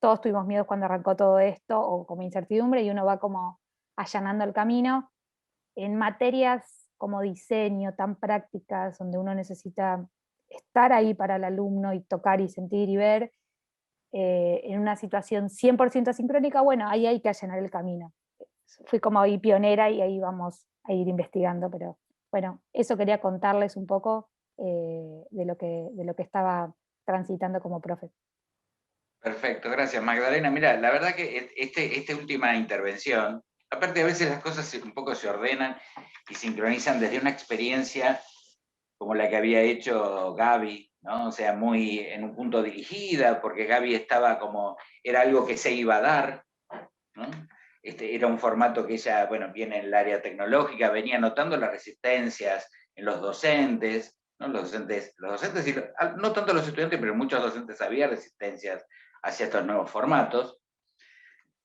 Todos tuvimos miedo cuando arrancó todo esto, o como incertidumbre, y uno va como allanando el camino. En materias como diseño, tan prácticas, donde uno necesita estar ahí para el alumno y tocar y sentir y ver, en una situación 100% asincrónica, bueno, ahí hay que allanar el camino. Fui como ahí pionera, y ahí vamos a ir investigando, pero bueno, eso quería contarles un poco de lo que estaba transitando como profe. Perfecto, gracias Magdalena. Mira, la verdad que esta última intervención, aparte a veces las cosas un poco se ordenan y sincronizan desde una experiencia como la que había hecho Gaby, ¿no? O sea, muy en un punto dirigida, porque Gaby estaba como, era algo que se iba a dar, ¿no? Era un formato que ella, bueno, viene en el área tecnológica, venía notando las resistencias en los docentes, ¿no? Los docentes, y no tanto los estudiantes, pero muchos docentes había resistencias hacia estos nuevos formatos.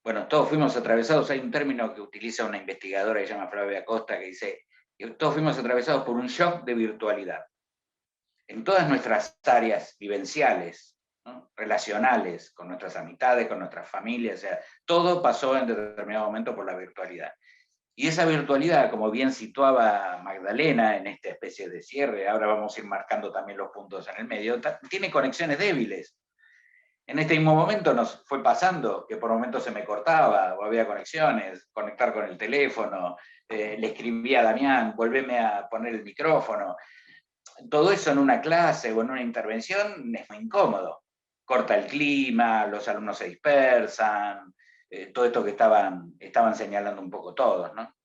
Bueno, todos fuimos atravesados, hay un término que utiliza una investigadora que se llama Flavia Costa, que dice, todos fuimos atravesados por un shock de virtualidad. En todas nuestras áreas vivenciales, ¿no? Relacionales, con nuestras amistades, con nuestras familias, o sea, todo pasó en determinado momento por la virtualidad. Y esa virtualidad, como bien situaba Magdalena en esta especie de cierre, ahora vamos a ir marcando también los puntos en el medio, tiene conexiones débiles. En este mismo momento nos fue pasando que por momentos se me cortaba, o había conexiones, conectar con el teléfono, le escribía a Damián, volveme a poner el micrófono. todo eso en una clase o en una intervención es muy incómodo. Corta el clima, los alumnos se dispersan, todo esto que estaban señalando un poco todos, ¿no?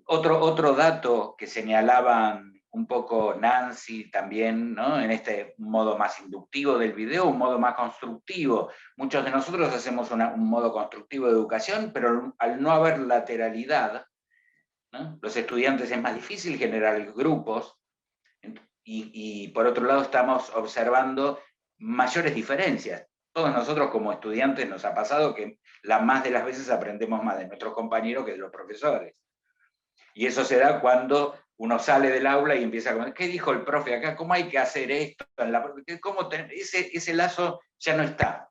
Otro dato que señalaban un poco Nancy también, ¿no? En este modo más inductivo del video, un modo más constructivo. Muchos de nosotros hacemos un modo constructivo de educación, pero al no haber lateralidad, ¿no? Los estudiantes es más difícil generar grupos, y por otro lado estamos observando mayores diferencias. Todos nosotros como estudiantes nos ha pasado que la más de las veces aprendemos más de nuestros compañeros que de los profesores. Y eso se da cuando uno sale del aula y empieza a... ¿Qué dijo el profe acá? ¿Cómo hay que hacer esto? Ese lazo ya no está.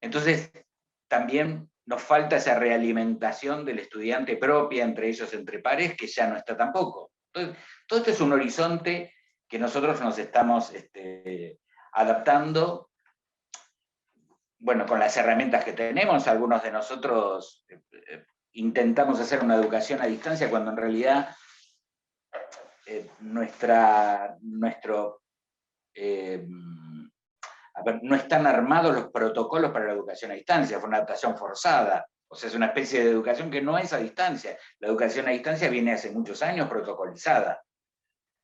Entonces, también nos falta esa realimentación del estudiante propia, entre ellos, entre pares, que ya no está tampoco. Entonces, todo esto es un horizonte que nosotros nos estamos adaptando, bueno, con las herramientas que tenemos. Algunos de nosotros intentamos hacer una educación a distancia cuando en realidad no están armados los protocolos para la educación a distancia, fue una adaptación forzada. O sea, es una especie de educación que no es a distancia. La educación a distancia viene hace muchos años protocolizada.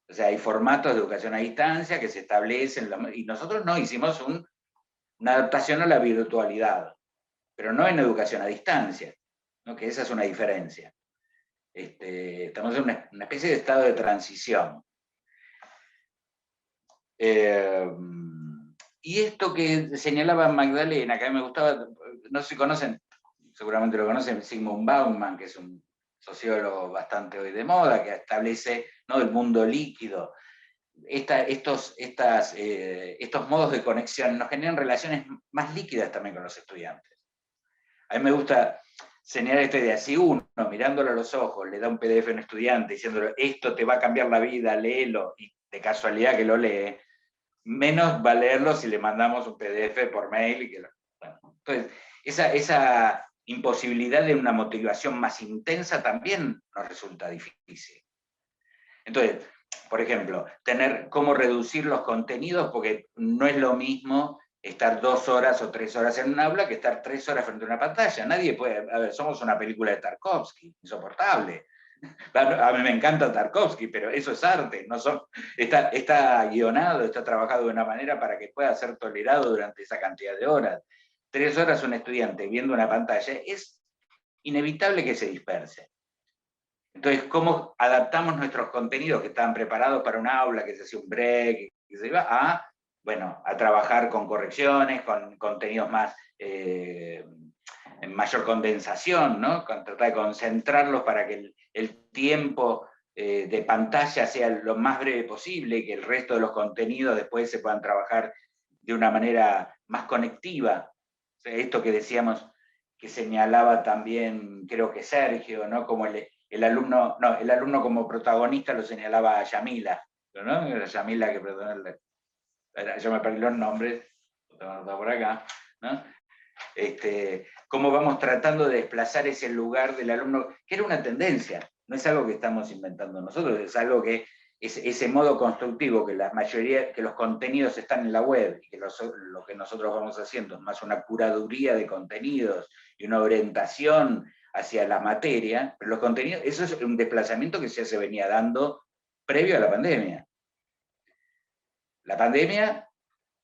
O sea, hay formatos de educación a distancia que se establecen, y nosotros no hicimos una adaptación a la virtualidad, pero no en educación a distancia, ¿no? Que esa es una diferencia. Estamos en una especie de estado de transición. Y esto que señalaba Magdalena, que a mí me gustaba, no sé si conocen, seguramente lo conocen, Zygmunt Bauman, que es un sociólogo bastante hoy de moda, que establece, ¿no?, el mundo líquido. Estos modos de conexión nos generan relaciones más líquidas también con los estudiantes. A mí me gusta señalar esta idea: si uno, mirándolo a los ojos, le da un PDF a un estudiante diciéndole esto te va a cambiar la vida, léelo, y de casualidad que lo lee, menos va a leerlo si le mandamos un PDF por mail. Bueno, entonces, esa imposibilidad de una motivación más intensa también nos resulta difícil. Entonces, por ejemplo, tener cómo reducir los contenidos, porque no es lo mismo estar 2 horas o 3 horas en un aula que estar 3 horas frente a una pantalla. Nadie puede... A ver, somos una película de Tarkovsky, insoportable. A mí me encanta Tarkovsky, pero eso es arte. Está guionado, está trabajado de una manera para que pueda ser tolerado durante esa cantidad de horas. 3 horas un estudiante viendo una pantalla, es inevitable que se disperse. Entonces, ¿cómo adaptamos nuestros contenidos que estaban preparados para un aula, que se hacía un break, que se iba a trabajar con correcciones, con contenidos más, en mayor condensación, ¿no? Tratar de concentrarlos para que el tiempo de pantalla sea lo más breve posible y que el resto de los contenidos después se puedan trabajar de una manera más conectiva? O sea, esto que decíamos, que señalaba también, creo que Sergio, ¿no? Como el alumno como protagonista lo señalaba a Yamila, ¿no? Era Yamila que protagonista. Yo me perdí los nombres, lo tengo anotado por acá, ¿no? Cómo vamos tratando de desplazar ese lugar del alumno, que era una tendencia, no es algo que estamos inventando nosotros, es algo que es ese modo constructivo, que la mayoría, que los contenidos están en la web, y que lo que nosotros vamos haciendo es más una curaduría de contenidos y una orientación hacia la materia, pero los contenidos, eso es un desplazamiento que ya se venía dando previo a la pandemia. La pandemia,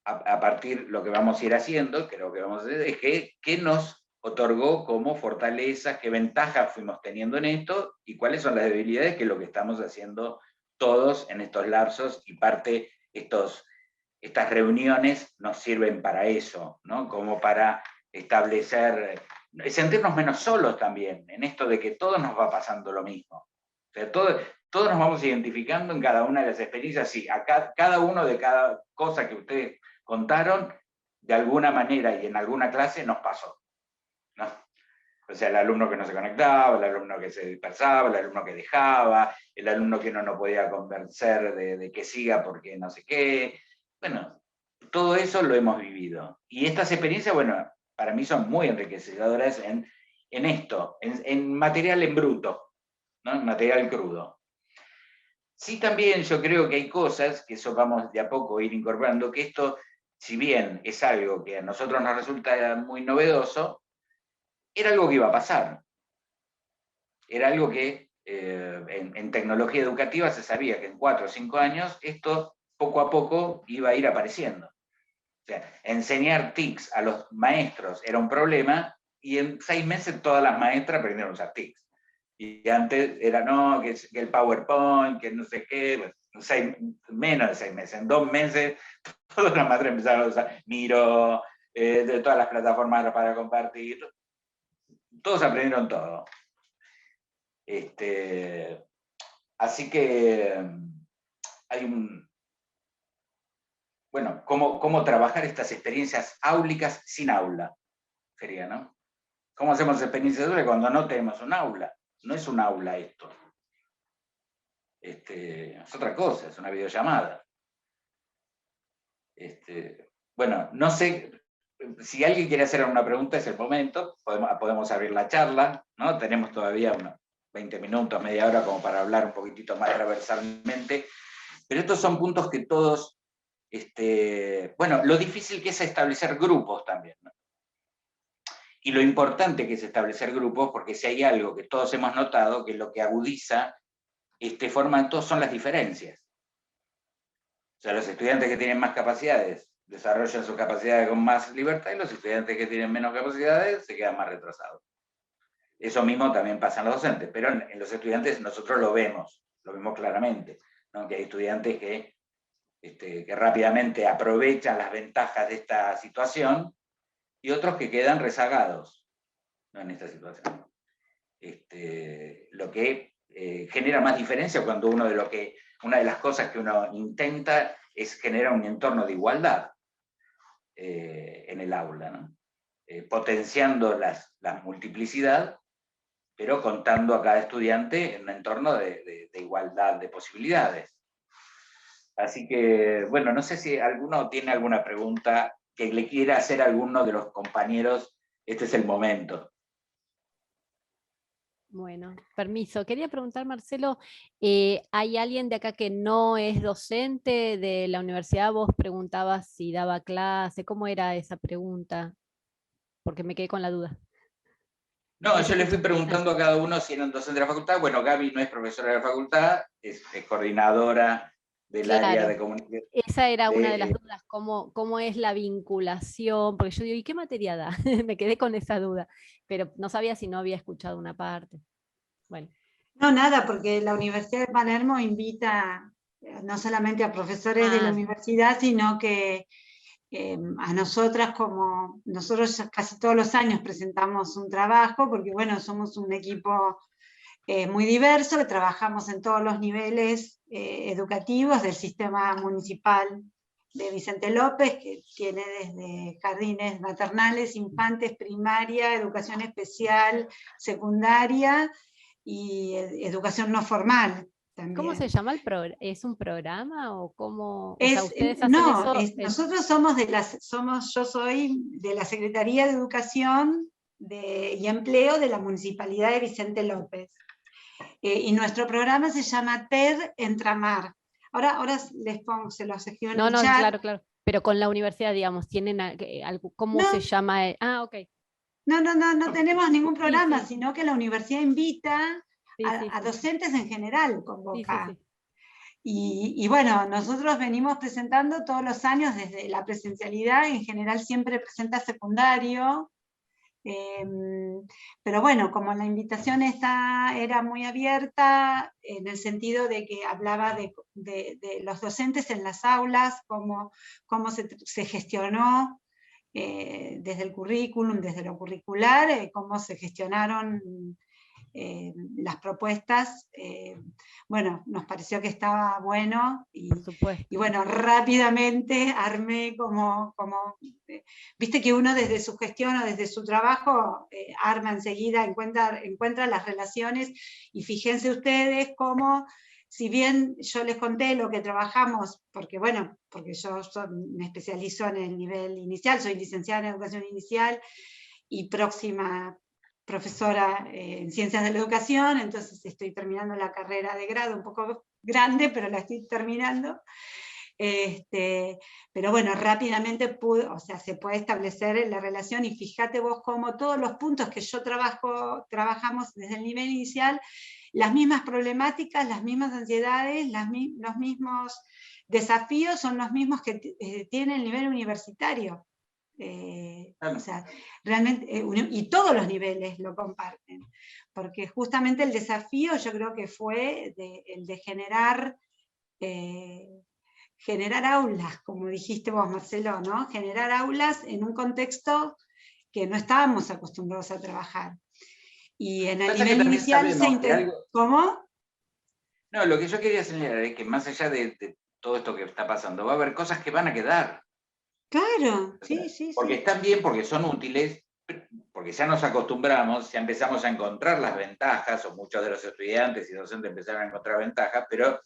a partir de lo que vamos a ir haciendo, que lo que vamos a hacer es qué nos otorgó como fortalezas, qué ventajas fuimos teniendo en esto, y cuáles son las debilidades, que es lo que estamos haciendo todos en estos lapsos, y parte estas reuniones nos sirven para eso, ¿no? Como para establecer, sentirnos menos solos también, en esto de que todos nos va pasando lo mismo. O sea, todos nos vamos identificando en cada una de las experiencias, sí, cada uno de cada cosa que ustedes contaron, de alguna manera y en alguna clase nos pasó, ¿no? O sea, el alumno que no se conectaba, el alumno que se dispersaba, el alumno que dejaba, el alumno que no podía convencer de que siga porque no sé qué. Bueno, todo eso lo hemos vivido. Y estas experiencias, bueno, para mí son muy enriquecedoras en esto, en material en bruto, ¿no? En material crudo. Sí, también yo creo que hay cosas, que eso vamos de a poco a ir incorporando, que esto, si bien es algo que a nosotros nos resulta muy novedoso, era algo que iba a pasar. Era algo que en tecnología educativa se sabía que en 4 o 5 años esto poco a poco iba a ir apareciendo. O sea, enseñar TICs a los maestros era un problema y en 6 meses todas las maestras aprendieron a usar TICs. Y antes era, no, que el PowerPoint, que no sé qué, menos de 6 meses, en 2 meses todas las maestras empezaron a usar Miro, de todas las plataformas para compartir. Todos aprendieron todo. Así que hay bueno, cómo trabajar estas experiencias áulicas sin aula, sería, ¿no? ¿Cómo hacemos experiencias áulicas cuando no tenemos un aula? No es un aula esto. Es otra cosa, es una videollamada. Bueno, no sé, si alguien quiere hacer alguna pregunta es el momento, podemos abrir la charla, ¿no? Tenemos todavía unos 20 minutos, media hora como para hablar un poquitito más transversalmente, pero estos son puntos que todos, bueno, lo difícil que es establecer grupos también, ¿no? Y lo importante que es establecer grupos, porque si hay algo que todos hemos notado, que lo que agudiza este formato son las diferencias. O sea, los estudiantes que tienen más capacidades desarrollan sus capacidades con más libertad y los estudiantes que tienen menos capacidades se quedan más retrasados. Eso mismo también pasa en los docentes, pero en los estudiantes nosotros lo vemos claramente, ¿no? Que hay estudiantes que rápidamente aprovechan las ventajas de esta situación y otros que quedan rezagados, ¿no? En esta situación. Lo que genera más diferencia cuando una de las cosas que uno intenta es generar un entorno de igualdad en el aula, ¿no? Potenciando la multiplicidad, pero contando a cada estudiante en un entorno de igualdad de posibilidades. Así que, bueno, no sé si alguno tiene alguna pregunta que le quiera hacer a alguno de los compañeros. Este es el momento. Bueno, permiso. Quería preguntar, Marcelo, ¿hay alguien de acá que no es docente de la universidad? Vos preguntabas si daba clase, ¿cómo era esa pregunta? Porque me quedé con la duda. No, yo le fui preguntando a cada uno si eran docentes de la facultad. Bueno, Gaby no es profesora de la facultad, es coordinadora del área de comunicación. Esa era una de las dudas, ¿cómo es la vinculación? Porque yo digo, ¿y qué materia da? Me quedé con esa duda, pero no sabía si no había escuchado una parte. Bueno. No, nada, porque la Universidad de Palermo invita no solamente a profesores de la universidad, sino que a nosotras, como nosotros casi todos los años presentamos un trabajo, porque bueno, somos un equipo muy diverso, que trabajamos en todos los niveles educativos del sistema municipal de Vicente López, que tiene desde jardines maternales, infantes, primaria, educación especial, secundaria y educación no formal. También. ¿Cómo se llama el programa? ¿Es un programa o cómo? O sea, ¿ustedes hacen eso? Nosotros yo soy de la Secretaría de Educación y Empleo de la Municipalidad de Vicente López. Y nuestro programa se llama TED Entramar. Ahora les pongo, se los escribo en el chat. Claro. Pero con la universidad, digamos, ¿tienen algo? ¿Cómo se llama? Ok. No tenemos ningún programa, sino que la universidad invita a docentes en general, convoca. Y bueno, nosotros venimos presentando todos los años desde la presencialidad, en general siempre presenta secundario, pero bueno, como la invitación era muy abierta, en el sentido de que hablaba de los docentes en las aulas, cómo se gestionó desde el currículum, desde lo curricular, cómo se gestionaron las propuestas, bueno, nos pareció que estaba bueno y bueno, rápidamente armé como viste que uno desde su gestión o desde su trabajo arma enseguida, encuentra las relaciones, y fíjense ustedes cómo, si bien yo les conté lo que trabajamos, porque yo me especializo en el nivel inicial, soy licenciada en educación inicial y próxima profesora en Ciencias de la Educación, entonces estoy terminando la carrera de grado, un poco grande, pero la estoy terminando. Pero bueno, rápidamente se puede establecer la relación, y fíjate vos cómo todos los puntos que yo trabajamos desde el nivel inicial, las mismas problemáticas, las mismas ansiedades, los mismos desafíos son los mismos que tiene el nivel universitario. O sea, realmente, y todos los niveles lo comparten, porque justamente el desafío yo creo que fue el de generar aulas, como dijiste vos, Marcelo, ¿no? Generar aulas en un contexto que no estábamos acostumbrados a trabajar. Y en el nivel inicial se intentó... ¿Cómo? No, lo que yo quería señalar es que más allá de todo esto que está pasando, va a haber cosas que van a quedar. Claro, sí, sí. Porque están bien, porque son útiles, porque ya nos acostumbramos, ya empezamos a encontrar las ventajas, o muchos de los estudiantes y docentes empezaron a encontrar ventajas, pero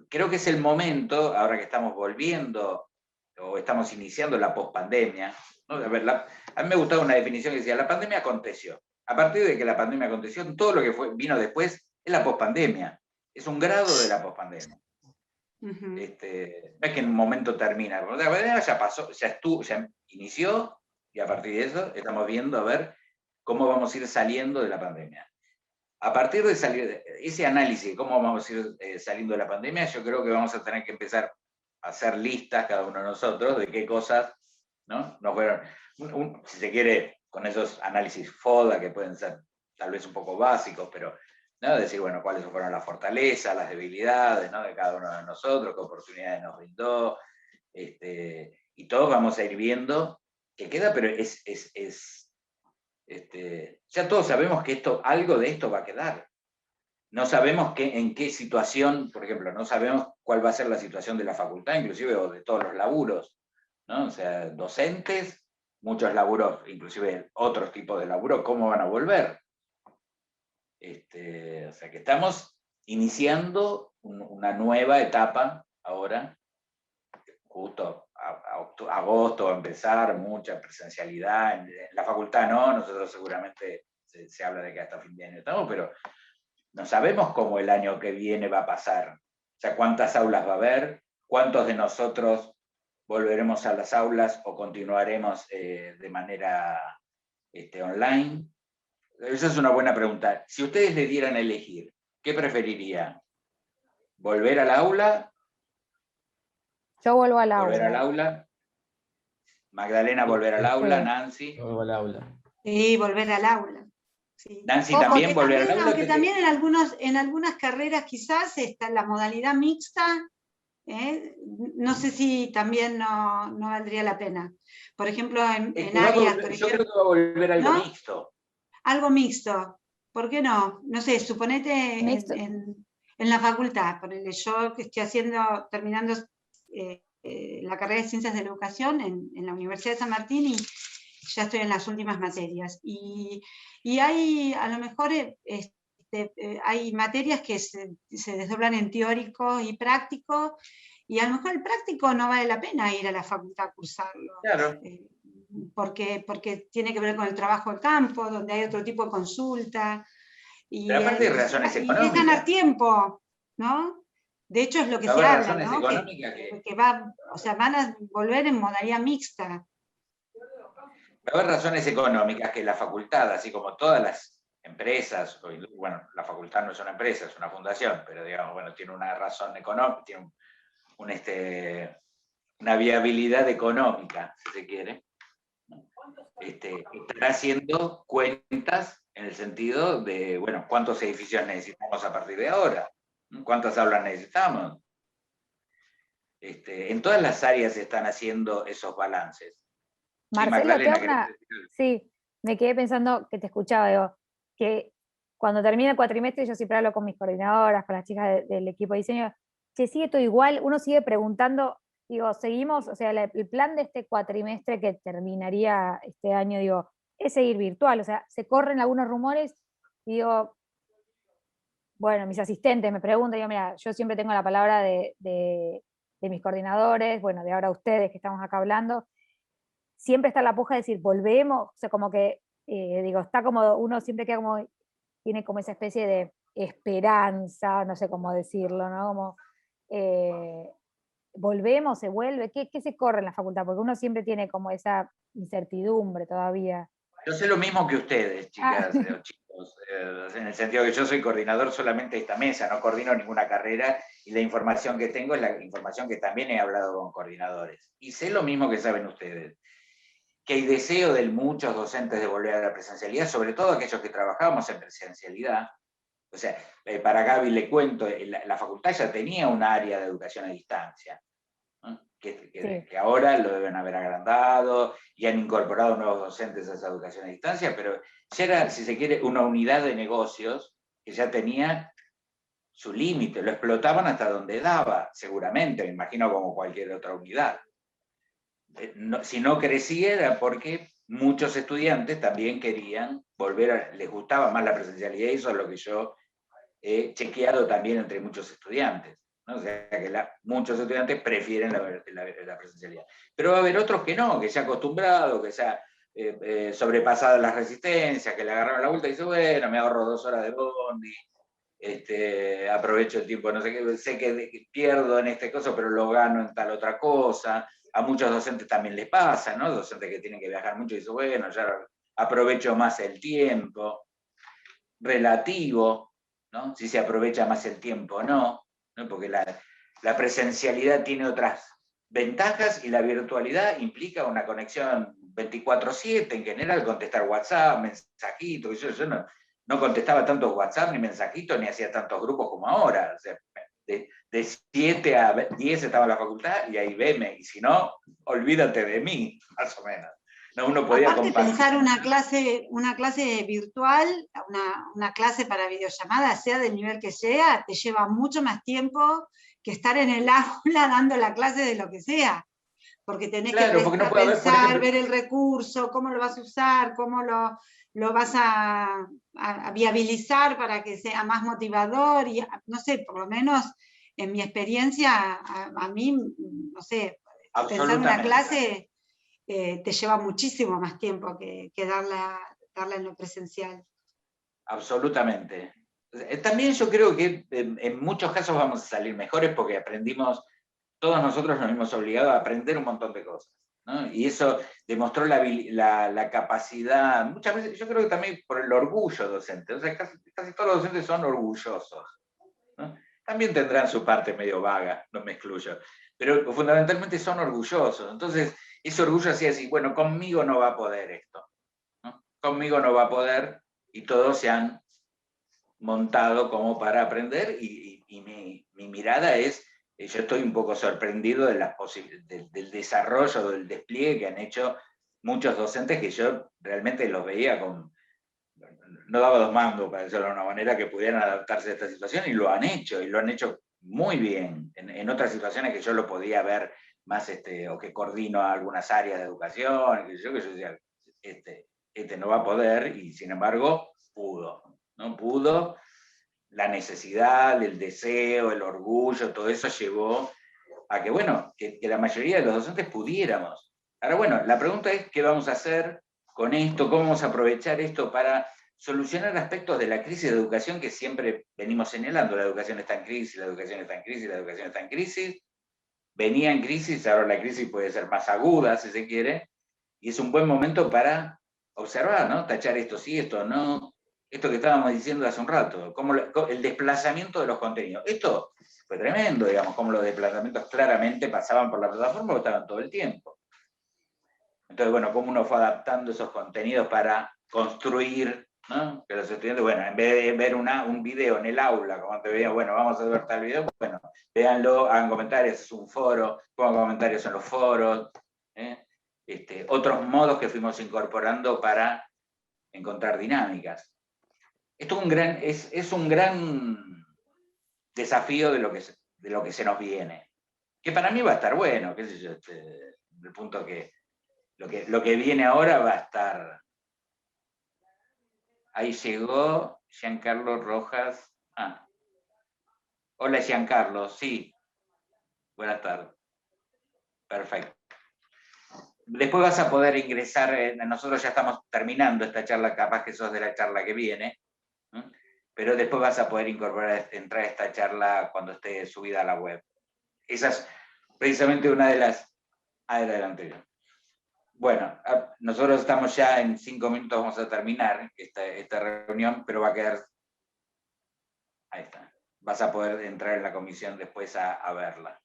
creo que es el momento, ahora que estamos volviendo, o estamos iniciando la pospandemia, ¿no? A ver, a mí me gustaba una definición que decía, la pandemia aconteció. A partir de que la pandemia aconteció, todo lo que vino después es la pospandemia. Es un grado de la pospandemia. Uh-huh. No es que en un momento termina. La pandemia ya pasó, ya inició, y a partir de eso estamos viendo a ver cómo vamos a ir saliendo de la pandemia. A partir de ese análisis de cómo vamos a ir saliendo de la pandemia, yo creo que vamos a tener que empezar a hacer listas cada uno de nosotros de qué cosas, ¿no? Nos fueron, si se quiere, con esos análisis FODA que pueden ser tal vez un poco básicos, pero ¿no? Decir, bueno, cuáles fueron las fortalezas, las debilidades, ¿no? De cada uno de nosotros, qué oportunidades nos brindó, y todos vamos a ir viendo qué queda, pero ya todos sabemos que algo de esto va a quedar. No sabemos en qué situación, por ejemplo, no sabemos cuál va a ser la situación de la facultad, inclusive, o de todos los laburos, ¿no? O sea, docentes, muchos laburos, inclusive otros tipos de laburos, ¿cómo van a volver? O sea, que estamos iniciando una nueva etapa ahora, justo a agosto va a empezar, mucha presencialidad, en la facultad no, nosotros seguramente se habla de que hasta fin de año estamos, pero no sabemos cómo el año que viene va a pasar, o sea, cuántas aulas va a haber, cuántos de nosotros volveremos a las aulas o continuaremos de manera online. Esa es una buena pregunta. Si ustedes le dieran a elegir, ¿qué preferiría? ¿Volver al aula? Yo vuelvo al ¿Volver aula. al aula? Magdalena, volver al aula. Nancy. Vuelvo al aula. Sí, volver al aula. Sí. Nancy, Ojo, también volver al aula. Aunque también en algunas carreras quizás está la modalidad mixta, no sé si también no valdría la pena. Por ejemplo, en áreas... Yo creo que va a volver algo, ¿no? Mixto. Algo mixto. ¿Por qué no? No sé, suponete en la facultad, ponele, yo que estoy terminando la carrera de Ciencias de la Educación en la Universidad de San Martín, y ya estoy en las últimas materias. Y hay, a lo mejor, hay materias que se desdoblan en teórico y práctico, y a lo mejor el práctico no vale la pena ir a la facultad a cursarlo. Claro. Porque tiene que ver con el trabajo de campo, donde hay otro tipo de consulta. Pero aparte de razones económicas. Y es ganar tiempo, ¿no? De hecho es lo que se habla, ¿no? Van a volver en modalidad mixta. Va a haber razones económicas que la facultad, así como todas las empresas, bueno, la facultad no es una empresa, es una fundación, pero digamos, bueno, tiene una razón económica, tiene una viabilidad económica, si se quiere. Estará haciendo cuentas en el sentido de, bueno, ¿cuántos edificios necesitamos a partir de ahora? ¿Cuántas aulas necesitamos? En todas las áreas se están haciendo esos balances. Marcelo, sí, me quedé pensando que te escuchaba, digo, que cuando termina el cuatrimestre yo siempre hablo con mis coordinadoras, con las chicas del equipo de diseño, que sigue todo igual, uno sigue preguntando, digo, seguimos, o sea, el plan de este cuatrimestre que terminaría este año, digo, es seguir virtual, o sea, se corren algunos rumores, y digo, bueno, mis asistentes me preguntan, digo, mira, yo siempre tengo la palabra de mis coordinadores, bueno, de ahora ustedes que estamos acá hablando, siempre está la puja de decir, volvemos, o sea, como que digo, está como, uno siempre queda como, tiene como esa especie de esperanza, no sé cómo decirlo, ¿no? Como, volvemos, se vuelve, ¿qué se corre en la facultad? Porque uno siempre tiene como esa incertidumbre todavía. Yo sé lo mismo que ustedes, chicas Ah. o chicos, en el sentido que yo soy coordinador solamente de esta mesa, no coordino ninguna carrera, y la información que tengo es la información que también he hablado con coordinadores. Y sé lo mismo que saben ustedes, que hay deseo de muchos docentes de volver a la presencialidad, sobre todo aquellos que trabajamos en presencialidad. O sea, para Gaby le cuento, la facultad ya tenía un área de educación a distancia, ¿no? Que ahora lo deben haber agrandado y han incorporado nuevos docentes a esa educación a distancia, pero ya era, si se quiere, una unidad de negocios que ya tenía su límite, lo explotaban hasta donde daba, seguramente, me imagino como cualquier otra unidad. Si no crecía era porque muchos estudiantes también querían volver, les gustaba más la presencialidad, y eso es lo que yo he chequeado también entre muchos estudiantes, ¿no? O sea, que muchos estudiantes prefieren la presencialidad. Pero va a haber otros que no, que se han acostumbrado, que se ha sobrepasado las resistencias, que le agarraron la vuelta y dice, bueno, me ahorro 2 horas de bondi, aprovecho el tiempo, no sé qué, sé que pierdo en este caso, pero lo gano en tal otra cosa. A muchos docentes también les pasa, ¿no? Docentes que tienen que viajar mucho y dicen, bueno, ya aprovecho más el tiempo. Relativo, ¿no? Si se aprovecha más el tiempo o no, ¿no? Porque la presencialidad tiene otras ventajas y la virtualidad implica una conexión 24/7, en general contestar WhatsApp, mensajitos. Yo no contestaba tantos WhatsApp ni mensajitos ni hacía tantos grupos como ahora. O sea, de 7 a 10 estaba en la facultad y ahí veme, y si no, olvídate de mí, más o menos. No, uno podía Aparte, compartir. pensar una clase virtual, una clase para videollamada, sea del nivel que sea, te lleva mucho más tiempo que estar en el aula dando la clase de lo que sea. Porque tenés Claro, que porque no puede haber, por pensar, ejemplo, ver el recurso, cómo lo vas a usar, cómo lo vas a viabilizar para que sea más motivador. Y no sé, por lo menos en mi experiencia, a mí, no sé, pensar una clase te lleva muchísimo más tiempo que darla en lo presencial. Absolutamente. También yo creo que en muchos casos vamos a salir mejores porque aprendimos, todos nosotros nos hemos obligado a aprender un montón de cosas, ¿no? Y eso demostró la capacidad, muchas veces, yo creo que también por el orgullo docente, o sea, casi todos los docentes son orgullosos, ¿no? También tendrán su parte medio vaga, no me excluyo, pero fundamentalmente son orgullosos. Entonces, ese orgullo hacía así, bueno, conmigo no va a poder esto, ¿no? Conmigo no va a poder, y todos se han montado como para aprender, y mi mirada es, yo estoy un poco sorprendido del desarrollo, del despliegue que han hecho muchos docentes que yo realmente los veía no daba 2 mangos, para decirlo de una manera, que pudieran adaptarse a esta situación, y lo han hecho muy bien. En otras situaciones que yo lo podía ver más, o que coordino algunas áreas de educación, que yo decía, no va a poder, y sin embargo pudo, ¿no? Pudo. La necesidad, el deseo, el orgullo, todo eso llevó a que, bueno, que la mayoría de los docentes pudiéramos. Ahora, bueno, la pregunta es, ¿qué vamos a hacer con esto? ¿Cómo vamos a aprovechar esto para solucionar aspectos de la crisis de educación que siempre venimos señalando? La educación está en crisis, la educación está en crisis, la educación está en crisis. Venía en crisis, ahora la crisis puede ser más aguda, si se quiere, y es un buen momento para observar, ¿no? Tachar esto sí, esto no. Esto que estábamos diciendo hace un rato, como el desplazamiento de los contenidos. Esto fue tremendo, digamos, como los desplazamientos claramente pasaban por la plataforma o estaban todo el tiempo. Entonces, bueno, cómo uno fue adaptando esos contenidos para construir, ¿no? Que los estudiantes, bueno, en vez de ver un video en el aula, como te veía, bueno, vamos a ver tal video, bueno, véanlo, hagan comentarios, es un foro, pongan comentarios en los foros, otros modos que fuimos incorporando para encontrar dinámicas. Esto es un gran desafío de lo que se nos viene, que para mí va a estar bueno, qué sé yo, el punto que lo que viene ahora va a estar. Ahí llegó Giancarlo Rojas. Hola Giancarlo, sí. Buenas tardes. Perfecto. después vas a poder ingresar, nosotros ya estamos terminando esta charla, capaz que sos de la charla que viene, ¿no? Pero después vas a poder entrar a esta charla cuando esté subida a la web. Esa es precisamente una de las... Adelante. Bueno, nosotros estamos ya en 5 minutos, vamos a terminar esta reunión, pero va a quedar... Ahí está. Vas a poder entrar en la comisión después a verla.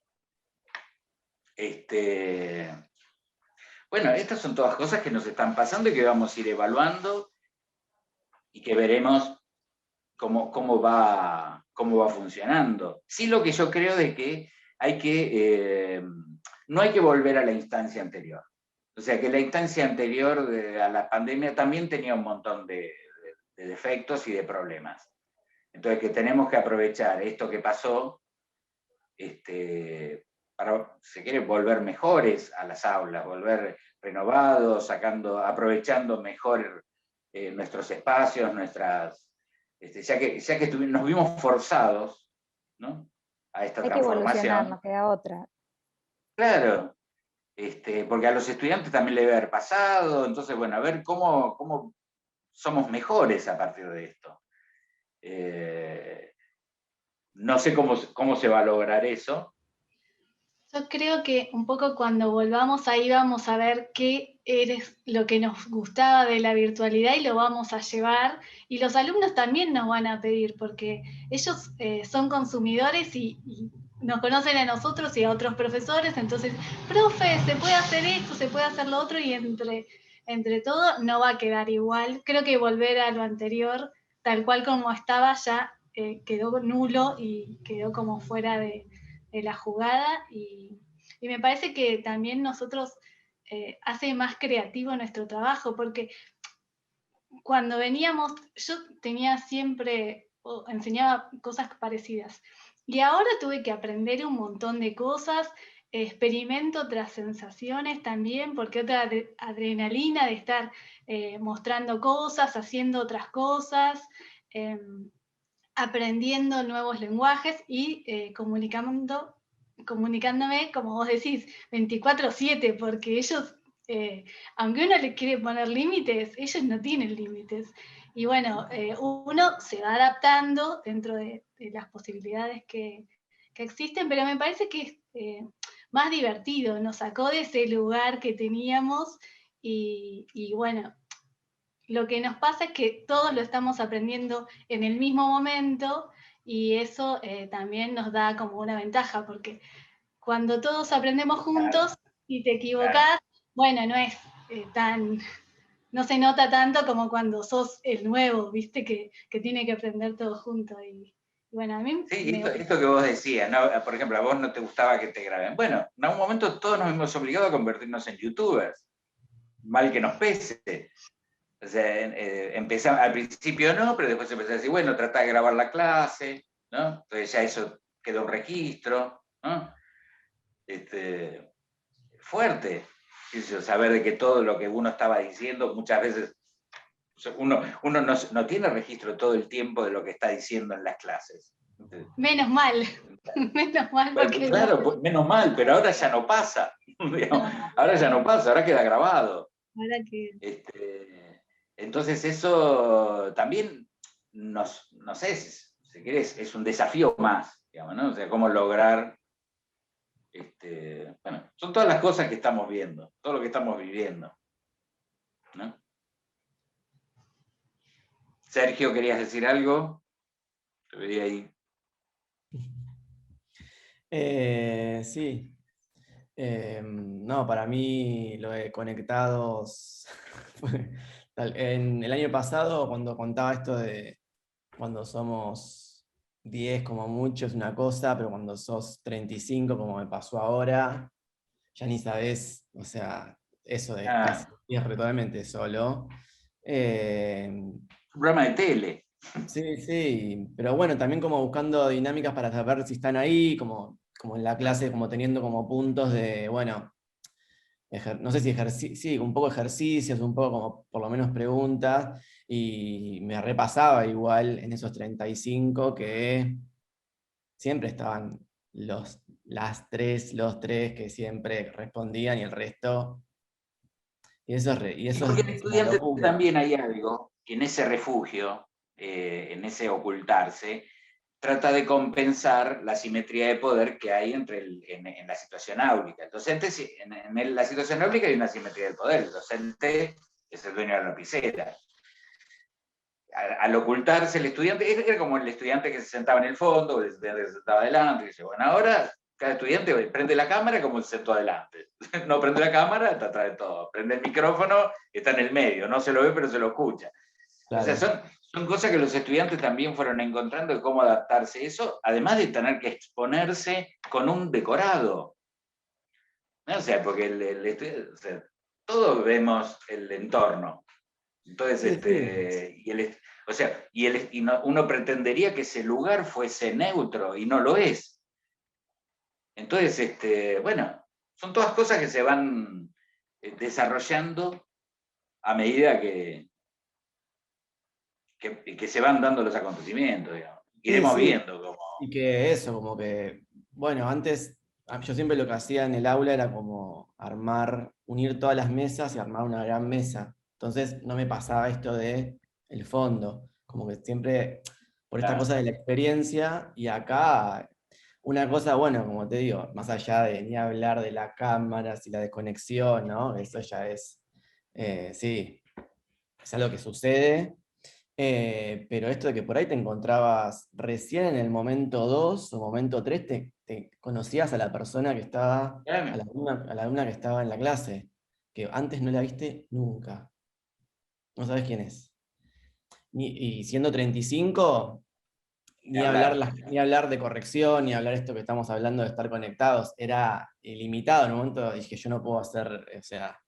Bueno, estas son todas cosas que nos están pasando y que vamos a ir evaluando y que veremos cómo va funcionando. Sí, lo que yo creo de que no hay que volver a la instancia anterior. O sea, que la instancia anterior a la pandemia también tenía un montón de defectos y de problemas. Entonces, que tenemos que aprovechar esto que pasó para, si quiere, volver mejores a las aulas, volver renovados, aprovechando mejor nuestros espacios, ya que nos vimos forzados, ¿no?, a esta transformación. Hay que evolucionar, no queda otra. Claro, porque a los estudiantes también le debe haber pasado, entonces, bueno, a ver cómo somos mejores a partir de esto. No sé cómo se va a lograr eso. Yo creo que un poco cuando volvamos ahí vamos a ver qué es lo que nos gustaba de la virtualidad y lo vamos a llevar. Y los alumnos también nos van a pedir, porque ellos son consumidores y nos conocen a nosotros y a otros profesores. Entonces, profe, se puede hacer esto, se puede hacer lo otro, y entre todo no va a quedar igual. Creo que volver a lo anterior, tal cual como estaba, ya quedó nulo y quedó como fuera de la jugada, y me parece que también nosotros hace más creativo nuestro trabajo, porque cuando veníamos, yo tenía siempre, enseñaba cosas parecidas, y ahora tuve que aprender un montón de cosas, experimento otras sensaciones también, porque otra adrenalina de estar mostrando cosas, haciendo otras cosas, aprendiendo nuevos lenguajes y comunicándome, como vos decís, 24/7, porque ellos, aunque uno les quiere poner límites, ellos no tienen límites. Y bueno, uno se va adaptando dentro de las posibilidades que existen, pero me parece que es más divertido, nos sacó de ese lugar que teníamos y bueno, lo que nos pasa es que todos lo estamos aprendiendo en el mismo momento, y eso también nos da como una ventaja, porque cuando todos aprendemos juntos, y te equivocás, bueno, no es no se nota tanto como cuando sos el nuevo, ¿viste? Que tiene que aprender todo junto. Y bueno, a mí... Sí, esto que vos decías, ¿no? Por ejemplo, a vos no te gustaba que te graben. Bueno, en algún momento todos nos hemos obligado a convertirnos en youtubers, mal que nos pese. O sea, al principio no, pero después empezó a decir, bueno, trata de grabar la clase, ¿no? Entonces ya eso quedó un registro, ¿no? Fuerte, saber de que todo lo que uno estaba diciendo, muchas veces uno no tiene registro todo el tiempo de lo que está diciendo en las clases. Menos mal, menos mal. Porque claro, pues, menos mal, pero ahora ya no pasa. Ahora ya no pasa, ahora queda grabado. Ahora que... Entonces eso también, no sé, si querés, es un desafío más, digamos, ¿no? O sea, cómo lograr, bueno, son todas las cosas que estamos viendo, todo lo que estamos viviendo, ¿no? Sergio, ¿querías decir algo? Te veía ahí. Sí. No, para mí lo de conectados... En el año pasado, cuando contaba esto de cuando somos 10 como mucho es una cosa, pero cuando sos 35, como me pasó ahora, ya ni sabés, o sea, eso de casi totalmente solo. Un programa de tele. Sí, sí, pero bueno, también como buscando dinámicas para saber si están ahí, como en la clase, como teniendo como puntos de, bueno, no sé si sí, un poco ejercicios, un poco como por lo menos preguntas, y me repasaba igual en esos 35 que siempre estaban los tres que siempre respondían y el resto Y eso Porque el es una estudiante locura. también hay algo, que en ese refugio, en ese ocultarse, trata de compensar la simetría de poder que hay en la situación áulica. El docente, en la situación áulica hay una simetría del poder, el docente es el dueño de la lapicera. Al ocultarse el estudiante, era como el estudiante que se sentaba en el fondo, o el estudiante que se sentaba adelante, y dice, bueno, ahora cada estudiante prende la cámara como se sentó adelante. No prende la cámara, está atrás de todo. Prende el micrófono, está en el medio, no se lo ve, pero se lo escucha. Claro. O sea, son cosas que los estudiantes también fueron encontrando de cómo adaptarse a eso, además de tener que exponerse con un decorado. ¿No? O sea, porque o sea, todos vemos el entorno. Entonces, Sí. uno pretendería que ese lugar fuese neutro y no lo es. Entonces, bueno, son todas cosas que se van desarrollando a medida que se van dando los acontecimientos, digamos. Iremos Sí. viendo cómo. Y que eso, como que, bueno, antes yo siempre lo que hacía en el aula era como unir todas las mesas y armar una gran mesa. Entonces no me pasaba esto de el fondo, como que siempre por esta cosa de la experiencia, y acá una cosa, bueno, como te digo, más allá de ni hablar de las cámaras y la desconexión, ¿no? Eso ya es, sí, es algo que sucede. Pero esto de que por ahí te encontrabas recién en el momento 2 o momento 3, te conocías a la persona que estaba, a la alumna que estaba en la clase, que antes no la viste nunca. No sabes quién es. Y siendo 35, ni hablar de corrección, ni hablar esto que estamos hablando de estar conectados, era ilimitado. En un momento dije, yo no puedo hacer, o sea,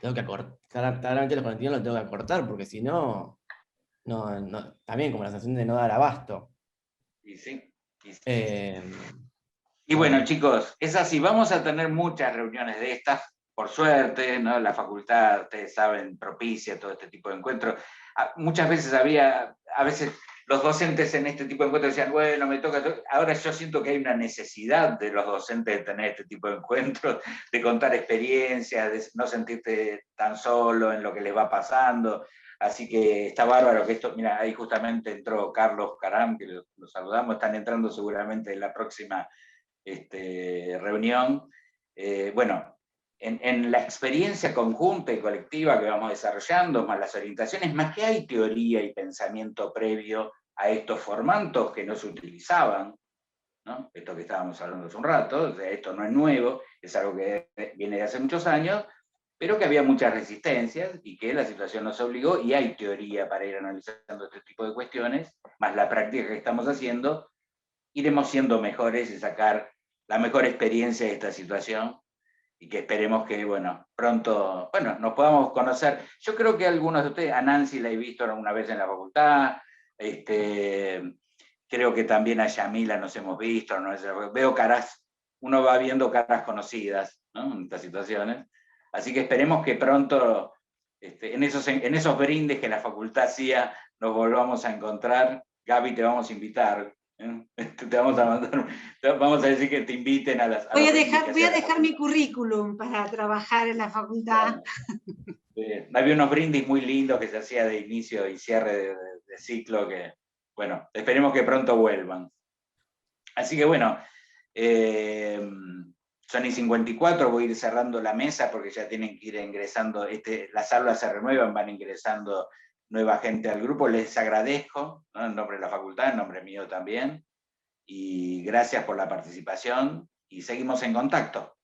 tengo que acortar, claramente los conectivos los tengo que acortar, porque si no, también como la sensación de no dar abasto. Y sí. Y Pero bueno, bueno. chicos, es así, vamos a tener muchas reuniones de estas, por suerte, ¿no? La facultad, ustedes saben, propicia todo este tipo de encuentros. Muchas veces a veces los docentes en este tipo de encuentros decían, bueno, me toca. Ahora yo siento que hay una necesidad de los docentes de tener este tipo de encuentros, de contar experiencias, de no sentirte tan solo en lo que les va pasando. Así que está bárbaro que esto, mira, ahí justamente entró Carlos Caram, que lo saludamos, están entrando seguramente en la próxima reunión. Bueno, en la experiencia conjunta y colectiva que vamos desarrollando, más las orientaciones, más que hay teoría y pensamiento previo a estos formatos que no se utilizaban, ¿no? Esto que estábamos hablando hace un rato, o sea, esto no es nuevo, es algo que viene de hace muchos años, pero que había muchas resistencias y que la situación nos obligó, y hay teoría para ir analizando este tipo de cuestiones, más la práctica que estamos haciendo, iremos siendo mejores y sacar la mejor experiencia de esta situación, y que esperemos que, bueno, pronto, bueno, nos podamos conocer. Yo creo que algunos de ustedes, a Nancy la he visto alguna vez en la facultad, creo que también a Yamila nos hemos visto, ¿no? Veo caras, uno va viendo caras conocidas, ¿no? En estas situaciones. Así que esperemos que pronto, en esos brindes que la facultad hacía, nos volvamos a encontrar. Gaby, te vamos a invitar. Te vamos a mandar, vamos a decir que te inviten a las. Voy a dejar mi currículum para trabajar en la facultad. Había unos brindis muy lindos que se hacía de inicio y cierre de ciclo que, bueno, esperemos que pronto vuelvan. Así que bueno, son y 54, voy a ir cerrando la mesa porque ya tienen que ir ingresando, las aulas se renuevan, van ingresando nueva gente al grupo. Les agradezco, ¿no? En nombre de la facultad, en nombre mío también, y gracias por la participación y seguimos en contacto.